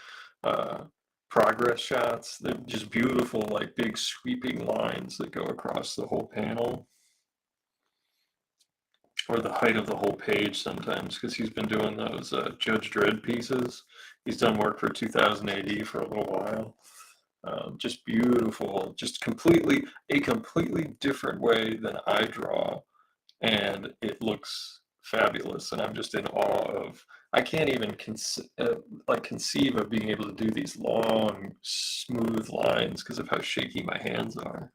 progress shots, they're just beautiful, like big sweeping lines that go across the whole panel. Or the height of the whole page sometimes, because he's been doing those Judge Dredd pieces. He's done work for 2000 AD for a little while. Just beautiful, just a completely different way than I draw, and it looks fabulous. And I'm just in awe of. I can't even conceive of being able to do these long, smooth lines because of how shaky my hands are.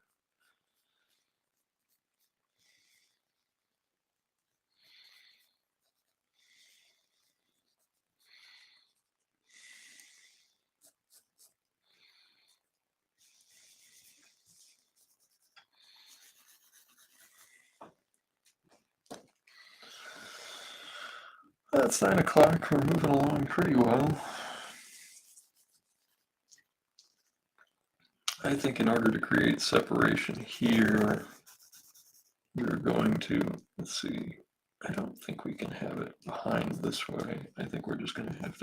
It's 9 o'clock. We're moving along pretty well. I think in order to create separation here, we're going to, let's see, I don't think we can have it behind this way. I think we're just going to have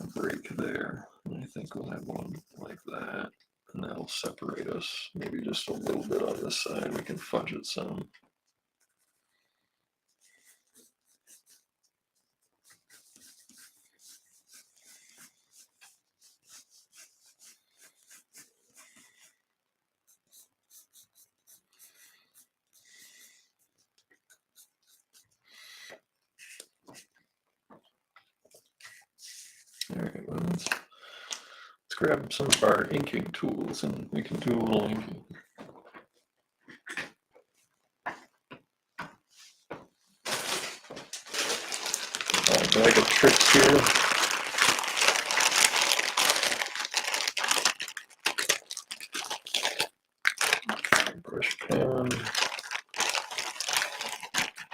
a break there. And I think we'll have one like that, and that'll separate us. Maybe just a little bit on this side. We can fudge it some. All right, well, let's grab some of our inking tools and we can do a little inking. Bag of tricks here. Brush pen.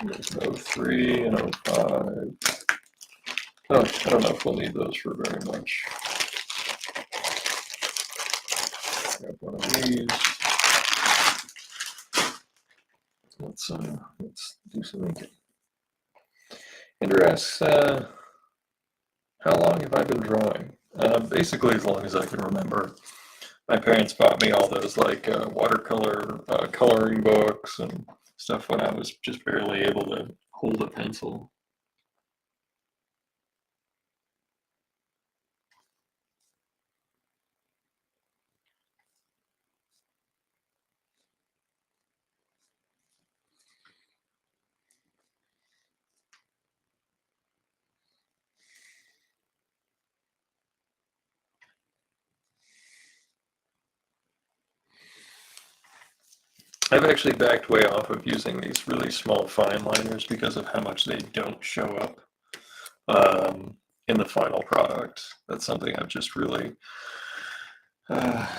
There's an 03 and 05. Oh, I don't know if we'll need those for very much. Grab one of these. Let's do some inking. Ender asks, how long have I been drawing? Basically as long as I can remember. My parents bought me all those like watercolor coloring books and stuff when I was just barely able to hold a pencil. I've actually backed way off of using these really small fine liners because of how much they don't show up in the final product. That's something I've just really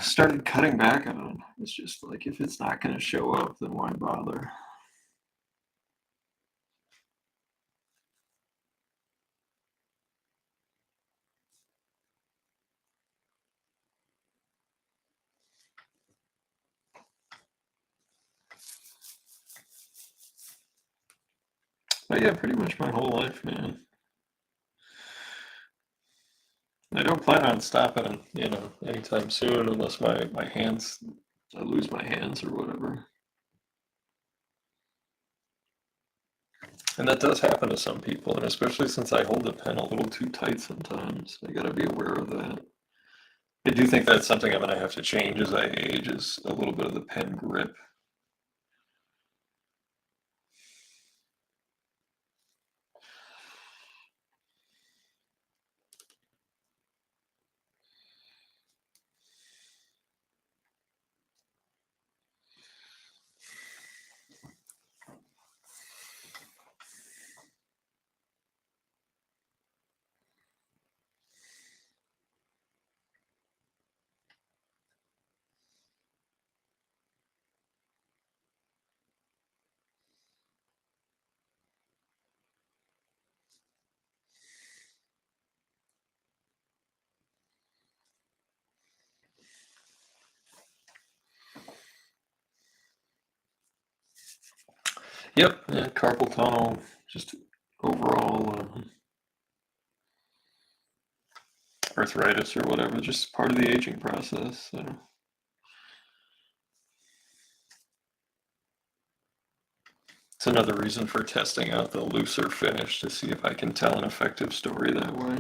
started cutting back on. It's just like, if it's not going to show up, then why bother? But yeah, pretty much my whole life, man. I don't plan on stopping, anytime soon, unless my hands, I lose my hands or whatever. And that does happen to some people, and especially since I hold the pen a little too tight sometimes. I gotta be aware of that. I do think that's something I'm going to have to change as I age, is a little bit of the pen grip. Yep, yeah, carpal tunnel, just overall arthritis or whatever, just part of the aging process. So. It's another reason for testing out the looser finish, to see if I can tell an effective story that way.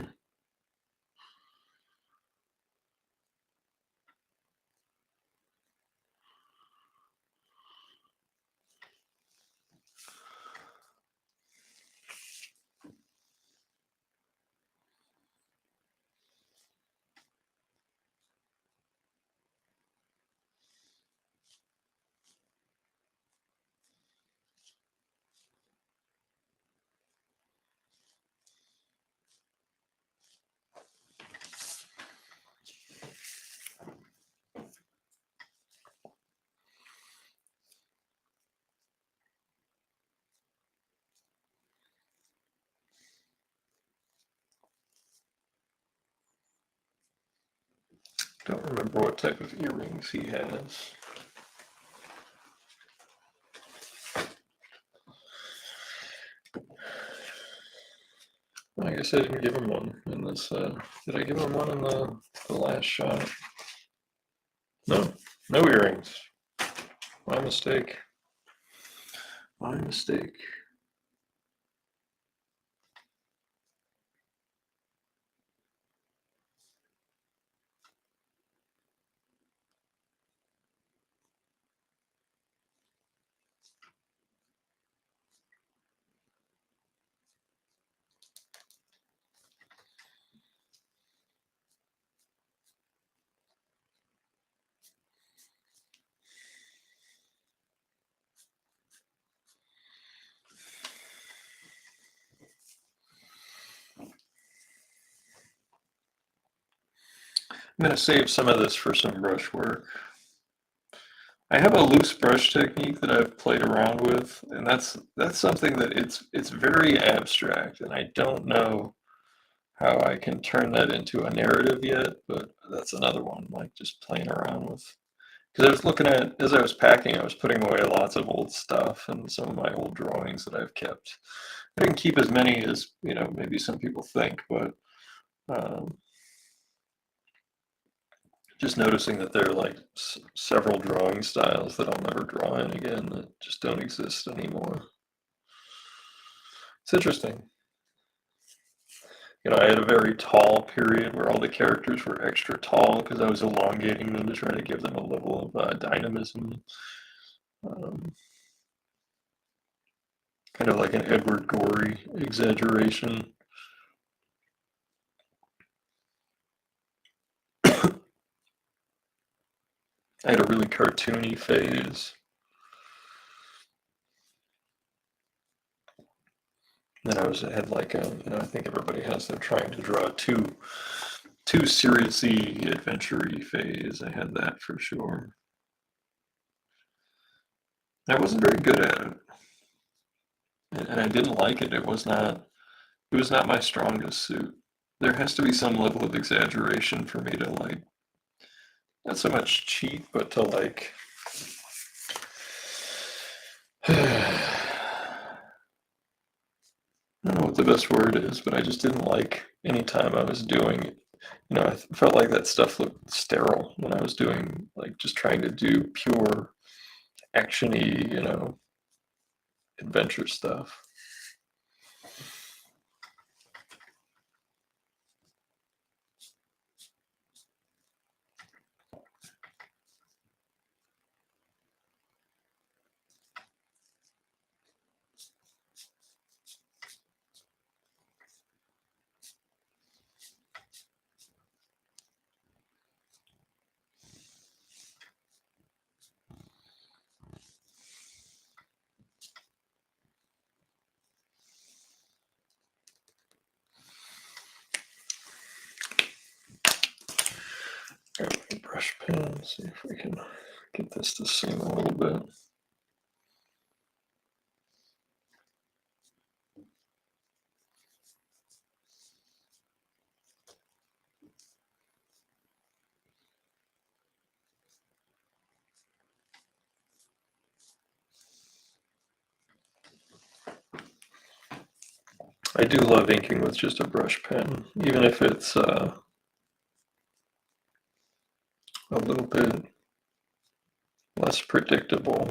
Don't remember what type of earrings he has. I guess I didn't give him one in this. Did I give him one in the last shot? No, no earrings. My mistake. My mistake. I'm going to save some of this for some brush work. I have a loose brush technique that I've played around with, and that's something that it's very abstract, and I don't know how I can turn that into a narrative yet, but that's another one, like just playing around with. Because I was looking at, as I was packing, I was putting away lots of old stuff and some of my old drawings that I've kept. I didn't keep as many as, maybe some people think, but um, just noticing that there are like several drawing styles that I'll never draw in again, that just don't exist anymore. It's interesting. I had a very tall period where all the characters were extra tall because I was elongating them to try to give them a level of dynamism. Kind of like an Edward Gorey exaggeration. I had a really cartoony phase. Then I had like I think everybody has, they're trying to draw too seriously adventure-y phase. I had that for sure. I wasn't very good at it, and I didn't like it. It was not my strongest suit. There has to be some level of exaggeration for me to like, not so much cheat, but to like I don't know what the best word is, but I just didn't like any time I was doing, I felt like that stuff looked sterile when I was doing, like, just trying to do pure action-y, adventure stuff. Grab my brush pen, see if we can get this to sing a little bit. I do love inking with just a brush pen, even if it's a little bit less predictable.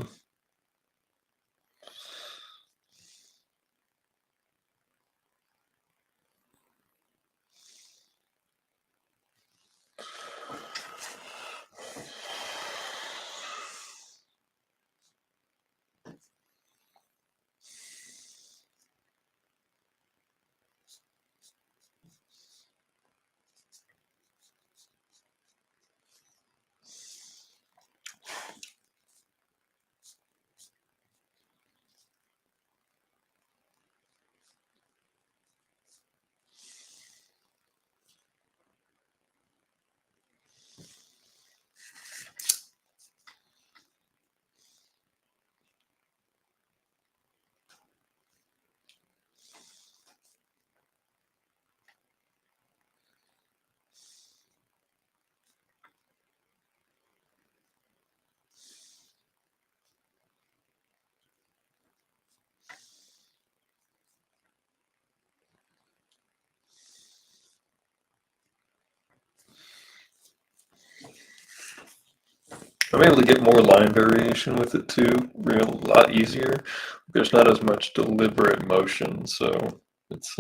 I'm able to get more line variation with it too, a lot easier. There's not as much deliberate motion, so it's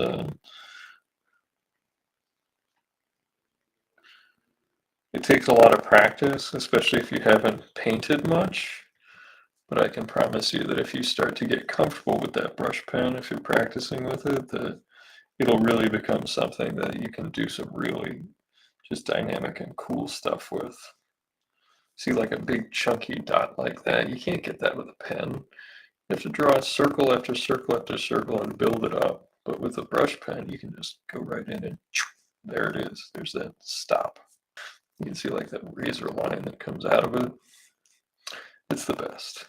it takes a lot of practice, especially if you haven't painted much. But I can promise you that if you start to get comfortable with that brush pen, if you're practicing with it, that it'll really become something that you can do some really just dynamic and cool stuff with. See, like a big chunky dot like that, you can't get that with a pen. You have to draw circle after circle after circle and build it up. But with a brush pen, you can just go right in and there it is. There's that stop. You can see like that razor line that comes out of it. It's the best.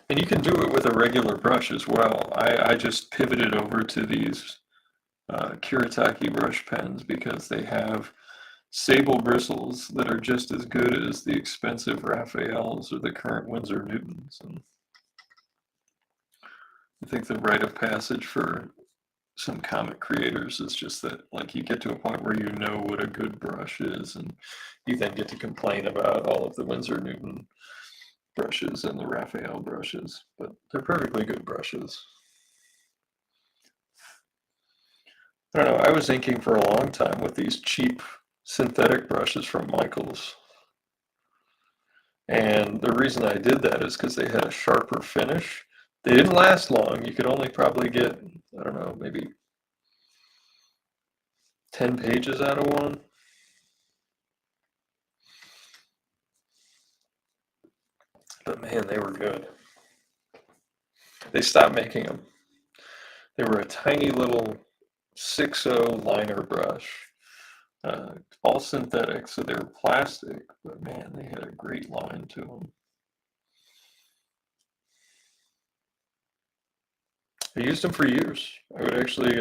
And you can do it with a regular brush as well. I just pivoted over to these Kuretake brush pens because they have sable bristles that are just as good as the expensive Raphaels or the current Winsor Newtons. And I think the rite of passage for some comic creators is just that, like, you get to a point where you know what a good brush is, and you then get to complain about all of the Winsor Newton brushes and the Raphael brushes, but they're perfectly good brushes. I don't know, I was inking for a long time with these cheap synthetic brushes from Michaels. And the reason I did that is because they had a sharper finish. They didn't last long. You could only probably get, I don't know, maybe 10 pages out of one. But man, they were good. They stopped making them. They were a tiny little 6.0 liner brush, all synthetic, so they were plastic, but man, they had a great line to them. I used them for years. I would actually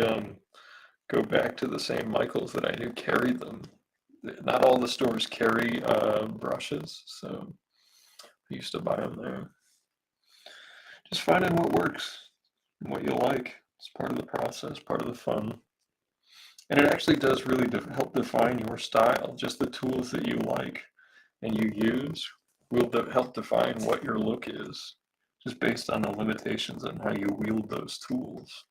go back to the same Michaels that I knew carried them. Not all the stores carry brushes, so I used to buy them there. Just finding what works and what you like. It's part of the process, part of the fun. And it actually does really help define your style. Just the tools that you like and you use will help define what your look is, just based on the limitations on how you wield those tools.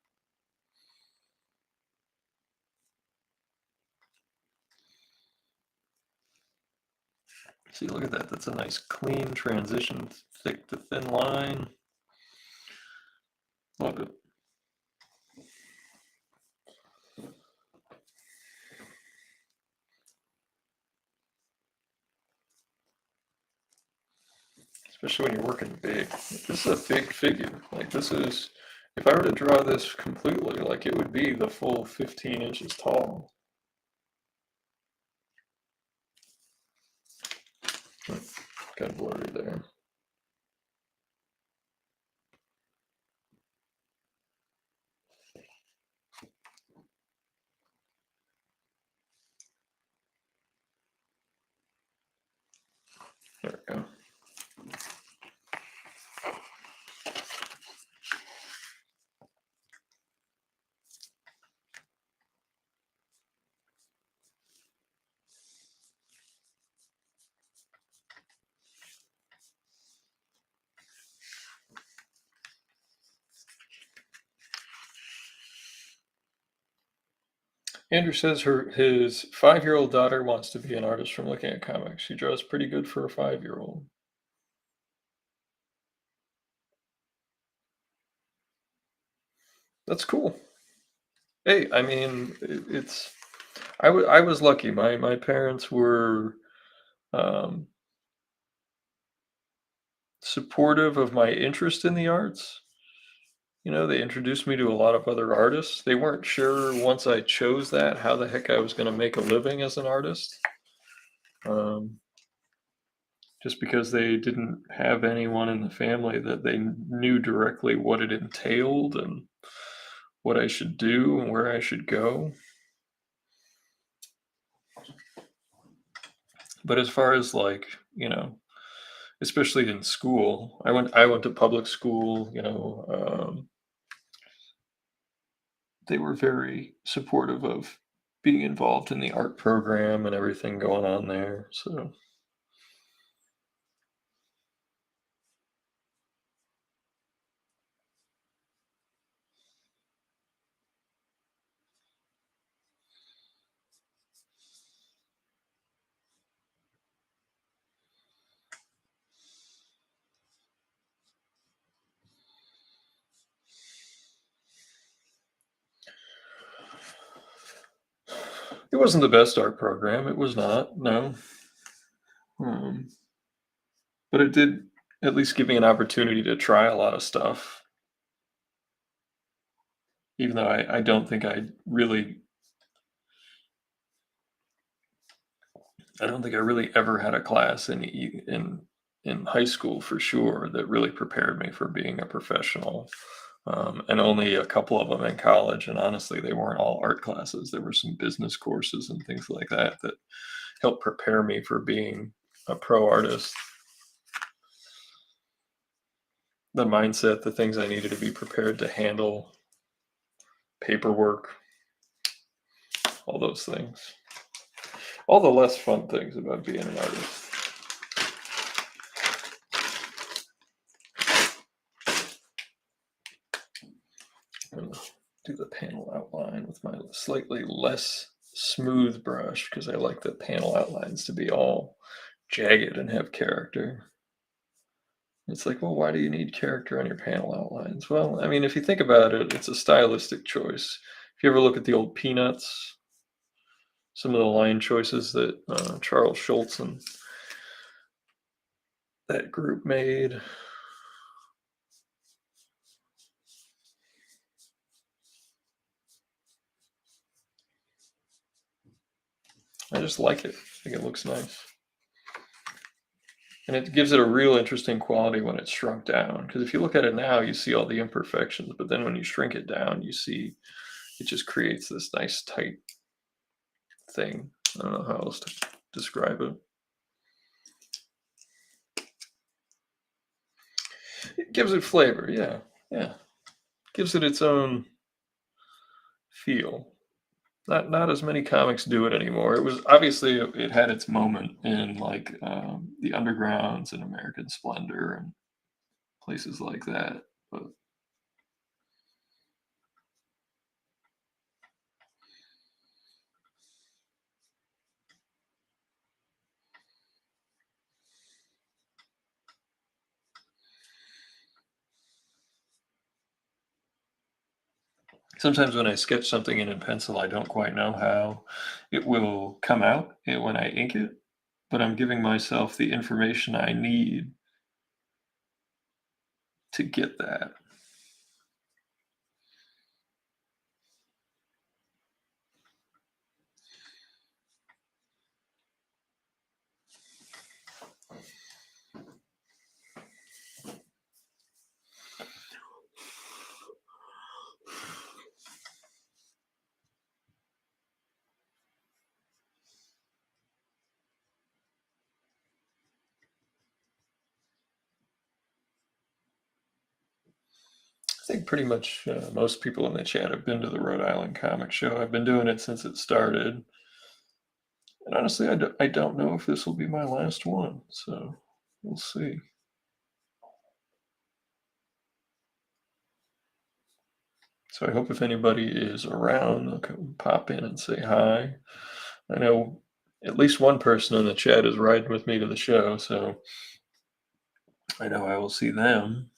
See, look at that. That's a nice clean transition, thick to thin line. Love it. Especially when you're working big. This is a big figure. Like, this is If I were to draw this completely, like it would be the full 15 inches tall. Kind of blurry there. There we go. Andrew says his 5-year-old daughter wants to be an artist from looking at comics. She draws pretty good for a 5-year-old. That's cool. Hey, I mean, I was lucky. My parents were supportive of my interest in the arts. You know, they introduced me to a lot of other artists. They weren't sure once I chose that how the heck I was going to make a living as an artist. Just because they didn't have anyone in the family that they knew directly what it entailed and what I should do and where I should go. But as far as like, you know, especially in school, I went to public school, you know, they were very supportive of being involved in the art program and everything going on there. So it wasn't the best art program. It was not, no. Um, but it did at least give me an opportunity to try a lot of stuff, even though I don't think I don't think I really ever had a class in high school for sure that really prepared me for being a professional. And only a couple of them in college. And honestly, they weren't all art classes. There were some business courses and things like that that helped prepare me for being a pro artist. The mindset, the things I needed to be prepared to handle, paperwork, all those things. All the less fun things about being an artist. I'm gonna do the panel outline with my slightly less smooth brush because I like the panel outlines to be all jagged and have character. It's like, well, why do you need character on your panel outlines? Well, I mean, if you think about it, it's a stylistic choice. If you ever look at the old Peanuts, some of the line choices that Charles Schultz and that group made. I just like it. I think it looks nice. And it gives it a real interesting quality when it's shrunk down. Because if you look at it now, you see all the imperfections. But then when you shrink it down, you see it just creates this nice tight thing. I don't know how else to describe it. It gives it flavor, yeah. Yeah. Gives it its own feel. Not as many comics do it anymore. It was obviously it had its moment in like the Undergrounds and American Splendor and places like that. But sometimes when I sketch something in pencil, I don't quite know how it will come out when I ink it, but I'm giving myself the information I need to get that. think pretty much most people in the chat have been to the Rhode Island Comic Show. I've been doing it since it started. And honestly, I don't know if this will be my last one, so we'll see. So I hope if anybody is around, they'll come pop in and say hi. I know at least one person in the chat is riding with me to the show, so I know I will see them.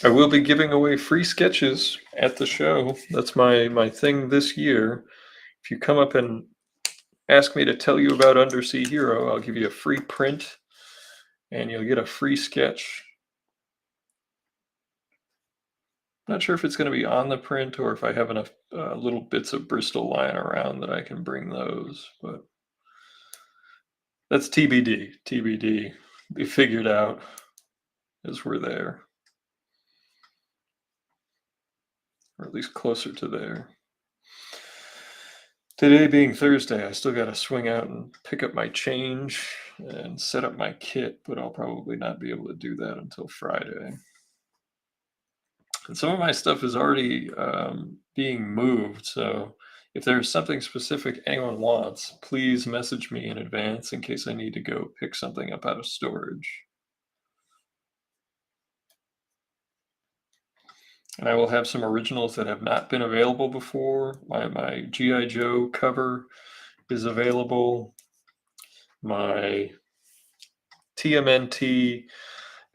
I will be giving away free sketches at the show. That's my thing this year. If you come up and ask me to tell you about Undersea Hero, I'll give you a free print and you'll get a free sketch. Not sure if it's going to be on the print or if I have enough little bits of Bristol lying around that I can bring those, but that's TBD. TBD. Be figured out as we're there, or at least closer to there. Today being Thursday, I still got to swing out and pick up my change and set up my kit, but I'll probably not be able to do that until Friday. And some of my stuff is already being moved, so if there's something specific anyone wants, please message me in advance in case I need to go pick something up out of storage. And I will have some originals that have not been available before. My G.I. Joe cover is available. My TMNT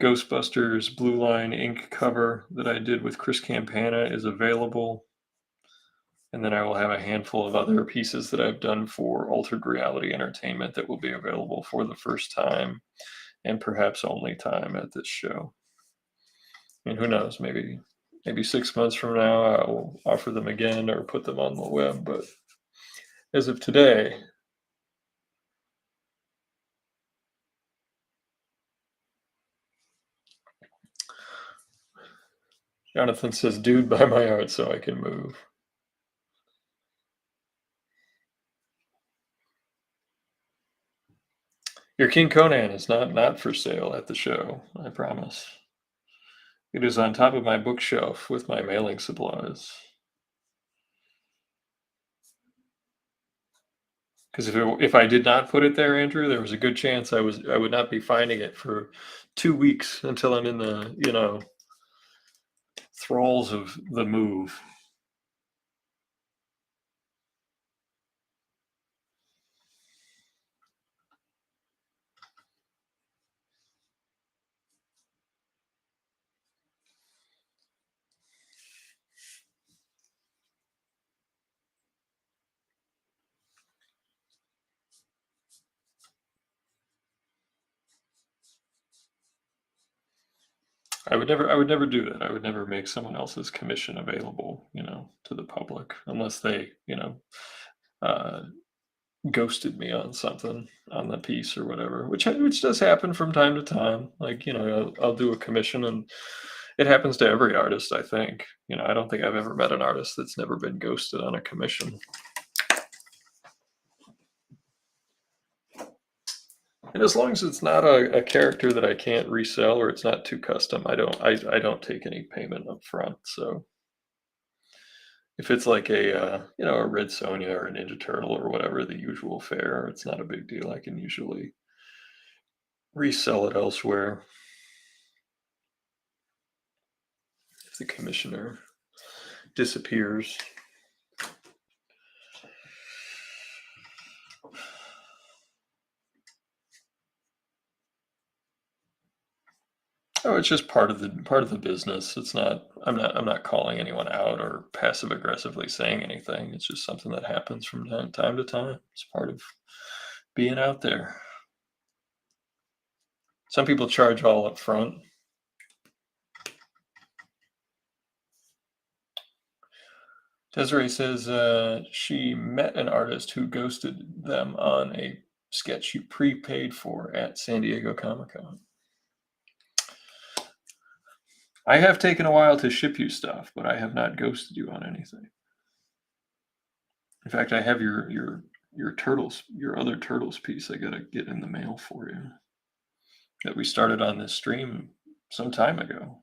Ghostbusters Blue Line ink cover that I did with Chris Campana is available. And then I will have a handful of other pieces that I've done for Altered Reality Entertainment that will be available for the first time and perhaps only time at this show. And who knows, maybe 6 months from now I will offer them again or put them on the web. But as of today, Jonathan says, dude, buy my art so I can move. Your King Conan is not for sale at the show, I promise. It is on top of my bookshelf with my mailing supplies. Because if I did not put it there, Andrew, there was a good chance I would not be finding it for 2 weeks until I'm in the thralls of the move. I would never do that. I would never make someone else's commission available, to the public unless they, ghosted me on something on the piece or whatever, which does happen from time to time. Like, I'll do a commission and it happens to every artist, I think. I don't think I've ever met an artist that's never been ghosted on a commission. And as long as it's not a character that I can't resell or it's not too custom, I don't take any payment up front. So if it's like a Red Sonja or a Ninja Turtle or whatever, the usual fare, it's not a big deal. I can usually resell it elsewhere if the commissioner disappears. Oh, it's just part of the business. It's not. I'm not calling anyone out or passive aggressively saying anything. It's just something that happens from time to time. It's part of being out there. Some people charge all up front. Desiree says she met an artist who ghosted them on a sketch she prepaid for at San Diego Comic Con. I have taken a while to ship you stuff, but I have not ghosted you on anything. In fact, I have your turtles, your other turtles piece I gotta get in the mail for you that we started on this stream some time ago.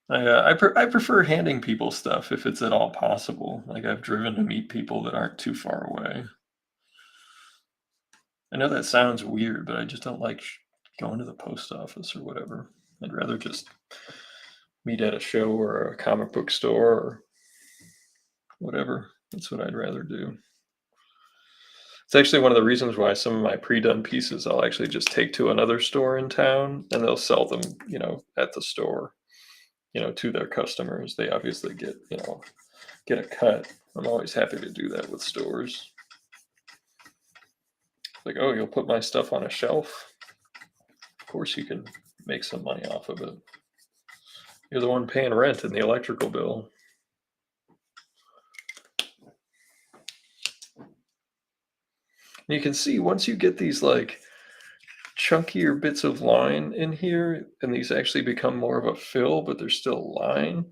I prefer handing people stuff if it's at all possible. Like I've driven to meet people that aren't too far away. I know that sounds weird, but I just don't like going to the post office or whatever. I'd rather just meet at a show or a comic book store or whatever. That's what I'd rather do. It's actually one of the reasons why some of my pre-done pieces I'll actually just take to another store in town and they'll sell them, at the store, to their customers. They obviously get a cut. I'm always happy to do that with stores. Like, oh, you'll put my stuff on a shelf? Of course you can make some money off of it. You're the one paying rent and the electrical bill. And you can see once you get these like chunkier bits of line in here, and these actually become more of a fill, but they're still line,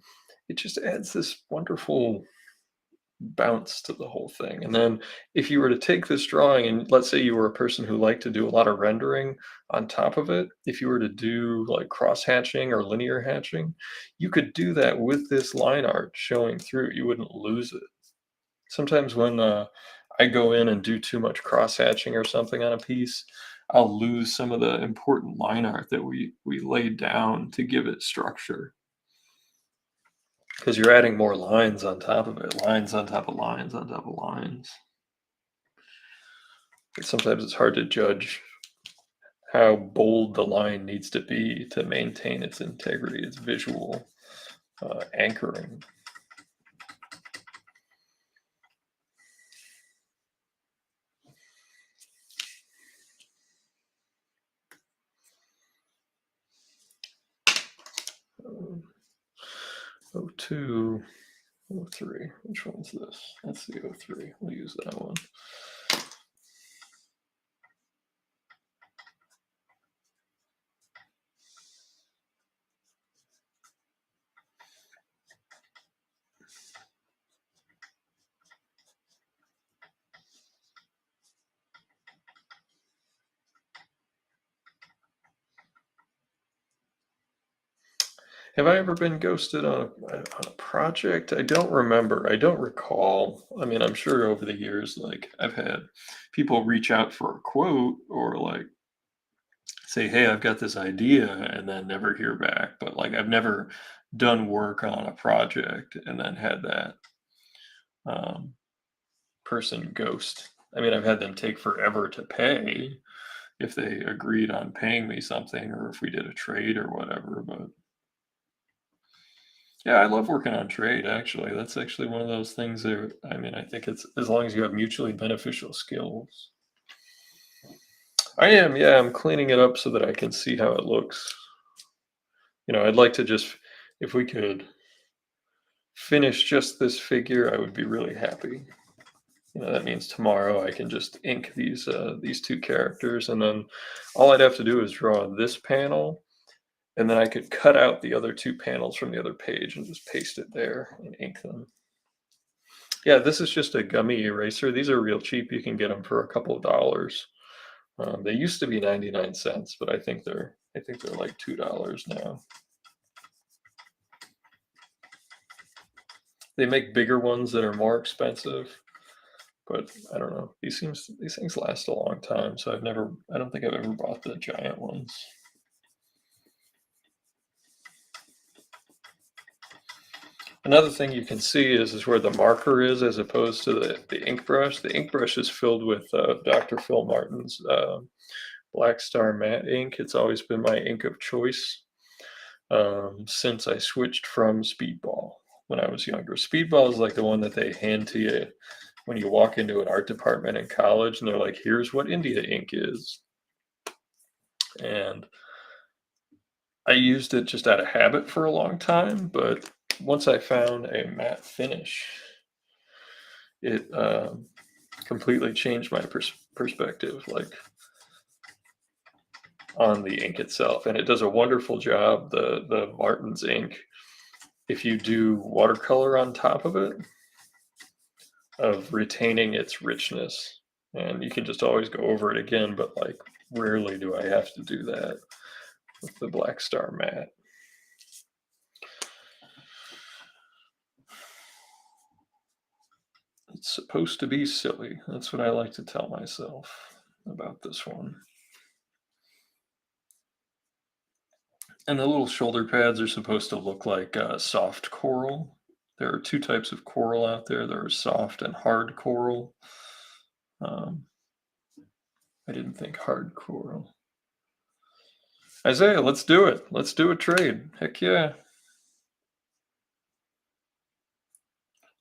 it just adds this wonderful bounce to the whole thing. And then if you were to take this drawing and let's say you were a person who liked to do a lot of rendering on top of it, if you were to do like cross hatching or linear hatching, you could do that with this line art showing through. You wouldn't lose it. Sometimes when I go in and do too much cross hatching or something on a piece, I'll lose some of the important line art that we laid down to give it structure. Because you're adding more lines on top of it, lines on top of lines on top of lines. But sometimes it's hard to judge how bold the line needs to be to maintain its integrity, its visual anchoring. O2, O3, which one's this? That's the O3, we'll use that one. Have I ever been ghosted on a project? I don't remember. I don't recall. I mean, I'm sure over the years, like I've had people reach out for a quote or like say, hey, I've got this idea and then never hear back. But like I've never done work on a project and then had that person ghost. I mean, I've had them take forever to pay if they agreed on paying me something or if we did a trade or whatever. But yeah, I love working on trade, actually. That's actually one of those things that, I mean, I think it's as long as you have mutually beneficial skills. I am, yeah, I'm cleaning it up so that I can see how it looks. I'd like to just, if we could finish just this figure, I would be really happy. That means tomorrow I can just ink these two characters, and then all I'd have to do is draw this panel, and then I could cut out the other two panels from the other page and just paste it there and ink them. Yeah, this is just a gummy eraser. These are real cheap. You can get them for a couple of dollars. They used to be 99 cents, but I think they're like $2 now. They make bigger ones that are more expensive, but I don't know. These things last a long time, so I don't think I've ever bought the giant ones. Another thing you can see is where the marker is as opposed to the ink brush. The ink brush is filled with Dr. Phil Martin's Black Star matte ink. It's always been my ink of choice. since I switched from Speedball when I was younger. Speedball is like the one that they hand to you when you walk into an art department in college, and they're like, "Here's what India ink is." And I used it just out of habit for a long time, but once I found a matte finish, it completely changed my perspective, like on the ink itself, and it does a wonderful job. The Martin's ink, if you do watercolor on top of it, of retaining its richness, and you can just always go over it again. But like, rarely do I have to do that with the Black Star matte. It's supposed to be silly. That's what I like to tell myself about this one. And the little shoulder pads are supposed to look like soft coral. There are two types of coral out there. There are soft and hard coral. I didn't think hard coral. Isaiah, let's do it. Let's do a trade. Heck yeah.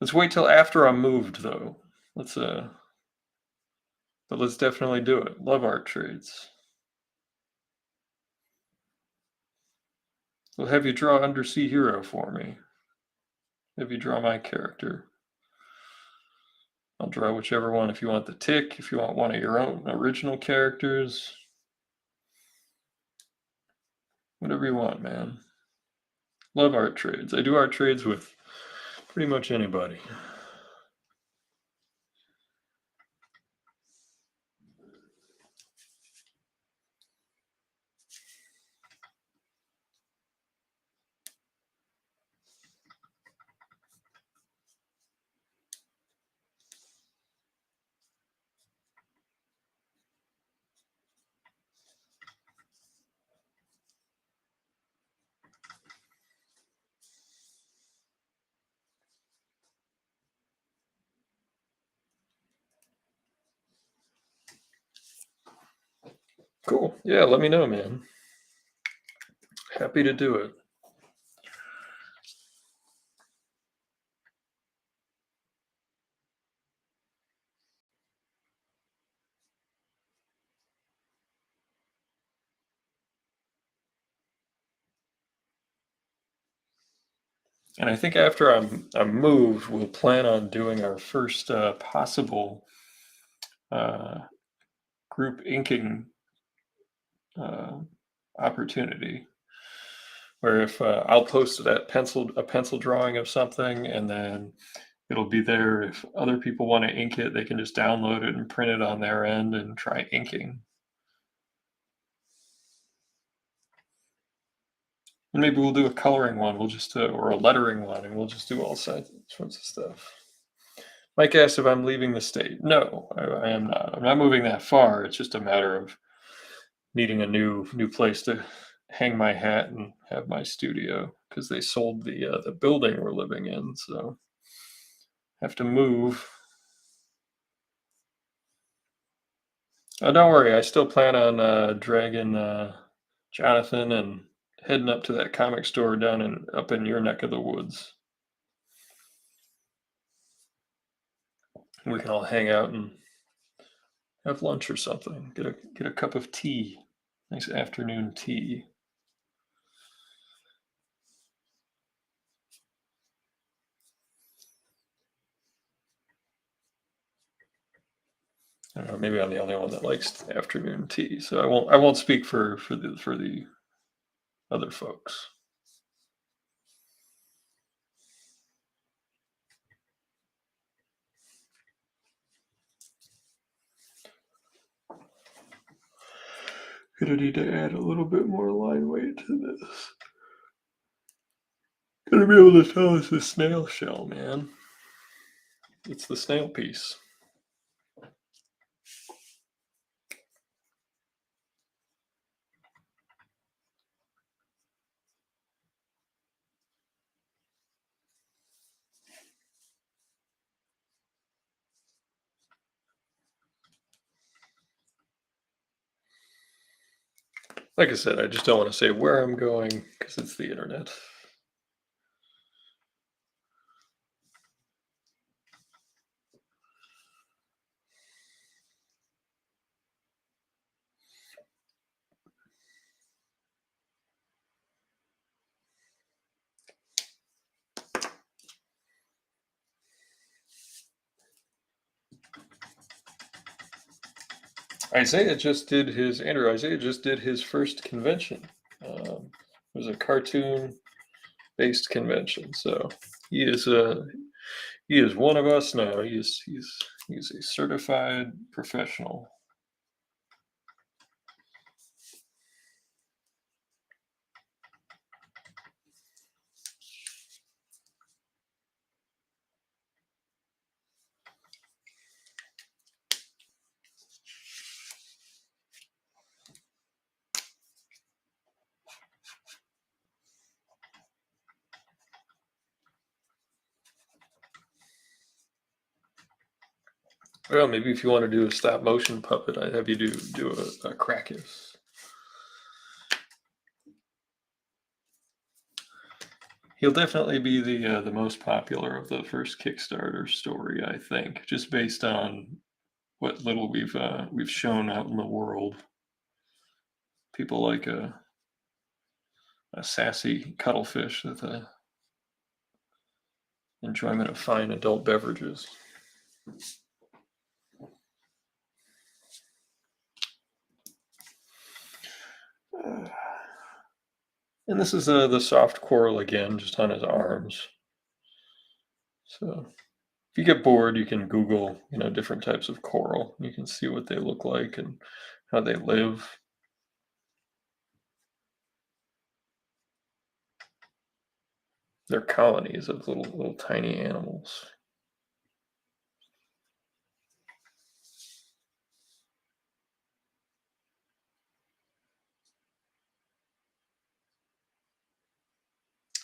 Let's wait till after I'm moved, though. But let's definitely do it. Love art trades. We'll have you draw Undersea Hero for me. Have you draw my character. I'll draw whichever one. If you want the tick, if you want one of your own original characters, whatever you want, man. Love art trades. I do art trades with pretty much anybody. Cool. Yeah, let me know, man. Happy to do it. And I think after I'm moved, we'll plan on doing our first possible group inking opportunity, where if I'll post a pencil drawing of something, and then it'll be there. If other people want to ink it, they can just download it and print it on their end and try inking. And maybe we'll do a coloring one. We'll just or a lettering one, and we'll just do all sorts of stuff. Mike asked if I'm leaving the state. No, I am not. I'm not moving that far. It's just a matter of needing a new place to hang my hat and have my studio, because they sold the building we're living in, so have to move. Oh, don't worry. I still plan on dragging Jonathan and heading up to that comic store up in your neck of the woods. We can all hang out and have lunch or something. Get a cup of tea. Nice afternoon tea. I don't know, maybe I'm the only one that likes afternoon tea, so I won't speak for the other folks. Gonna need to add a little bit more line weight to this. Gonna be able to tell it's a snail shell, man. It's the snail piece. Like I said, I just don't want to say where I'm going because it's the internet. Isaiah just did his first convention. It was a cartoon-based convention, so he is one of us now. He's a certified professional. Well, maybe if you want to do a stop motion puppet, I'd have you do a Krakus. He'll definitely be the most popular of the first Kickstarter story, I think, just based on what little we've shown out in the world. People like a sassy cuttlefish with a enjoyment of fine adult beverages. And this is the soft coral again, just on his arms. So if you get bored, you can Google, different types of coral. You can see what they look like and how they live. They're colonies of little tiny animals.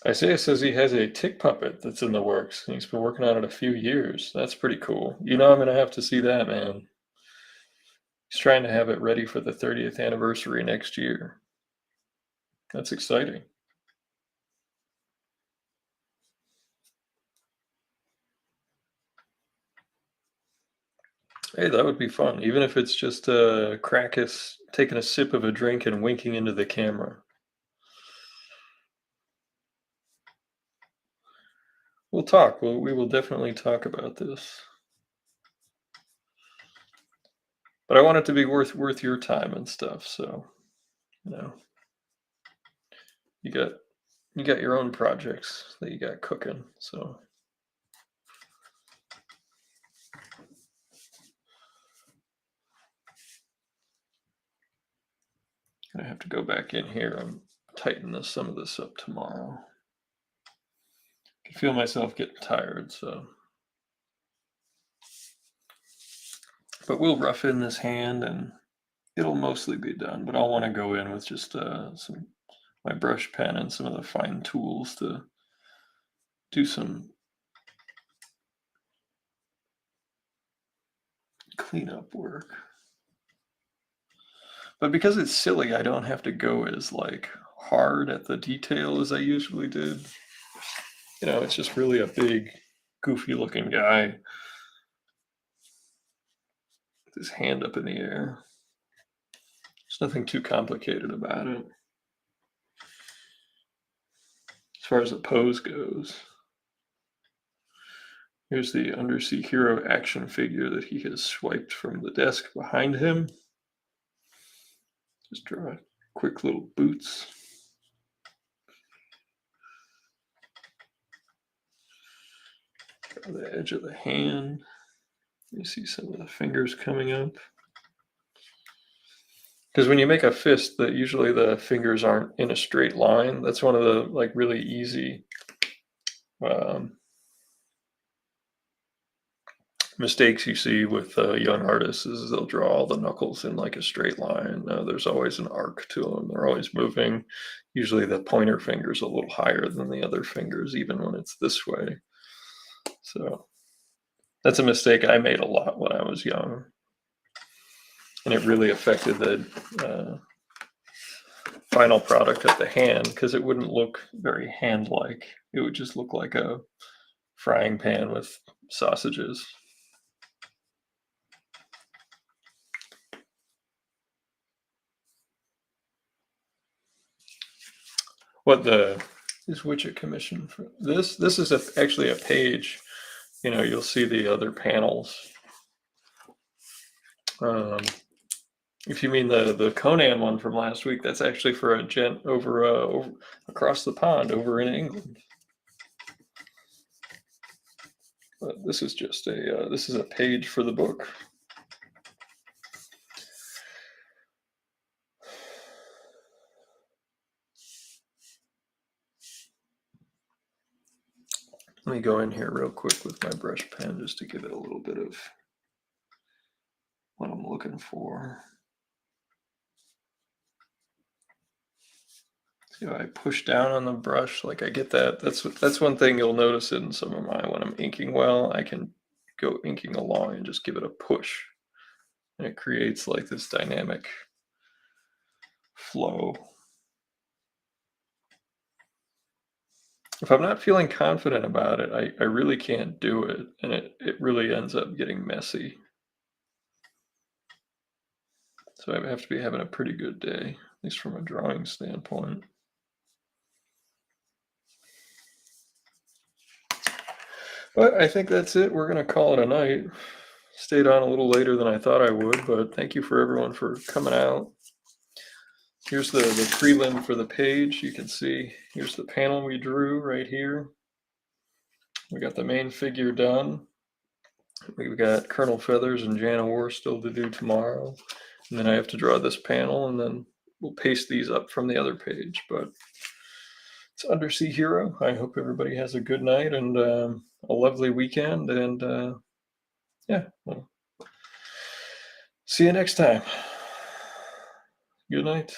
Isaiah says he has a tick puppet that's in the works, and he's been working on it a few years. That's pretty cool. I'm going to have to see that, man. He's trying to have it ready for the 30th anniversary next year. That's exciting. Hey, that would be fun, even if it's just Krakus taking a sip of a drink and winking into the camera. We'll talk. We will definitely talk about this. But I want it to be worth your time and stuff. So, you got your own projects that you got cooking. So, I have to go back in here and tighten some of this up tomorrow. I can feel myself getting tired, so. But we'll rough in this hand and it'll mostly be done. But I'll want to go in with just my brush pen and some of the fine tools to do some cleanup work. But because it's silly, I don't have to go as hard at the detail as I usually did. It's just really a big, goofy looking guy with his hand up in the air. There's nothing too complicated about it. As far as the pose goes, here's the Undersea Hero action figure that he has swiped from the desk behind him. Just draw quick little boots. Draw the edge of the hand. You see some of the fingers coming up. Because when you make a fist, usually the fingers aren't in a straight line. That's one of the really easy mistakes you see with young artists is they'll draw all the knuckles in a straight line. There's always an arc to them. They're always moving. Usually the pointer finger's a little higher than the other fingers, even when it's this way. So that's a mistake I made a lot when I was young. And it really affected final product of the hand, because it wouldn't look very hand-like. It would just look like a frying pan with sausages. What the is Widget commission for this? This is actually a page. You know, you'll see the other panels. If you mean the Conan one from last week, that's actually for a gent over across the pond over in England. But this is just a this is a page for the book. Let me go in here real quick with my brush pen just to give it a little bit of what I'm looking for. See how I push down on the brush, like I get that. That's one thing you'll notice in some of mine. When I'm inking well, I can go inking along and just give it a push. And it creates like this dynamic flow. If I'm not feeling confident about it, I really can't do it, and it really ends up getting messy. So I have to be having a pretty good day, at least from a drawing standpoint. But I think that's it. We're going to call it a night. Stayed on a little later than I thought I would, but thank you for everyone for coming out. Here's the prelim for the page. You can see here's the panel we drew right here. We got the main figure done. We've got Colonel Feathers and Jana War still to do tomorrow. And then I have to draw this panel, and then we'll paste these up from the other page. But it's Undersea Hero. I hope everybody has a good night and a lovely weekend. And yeah, well, see you next time. Good night.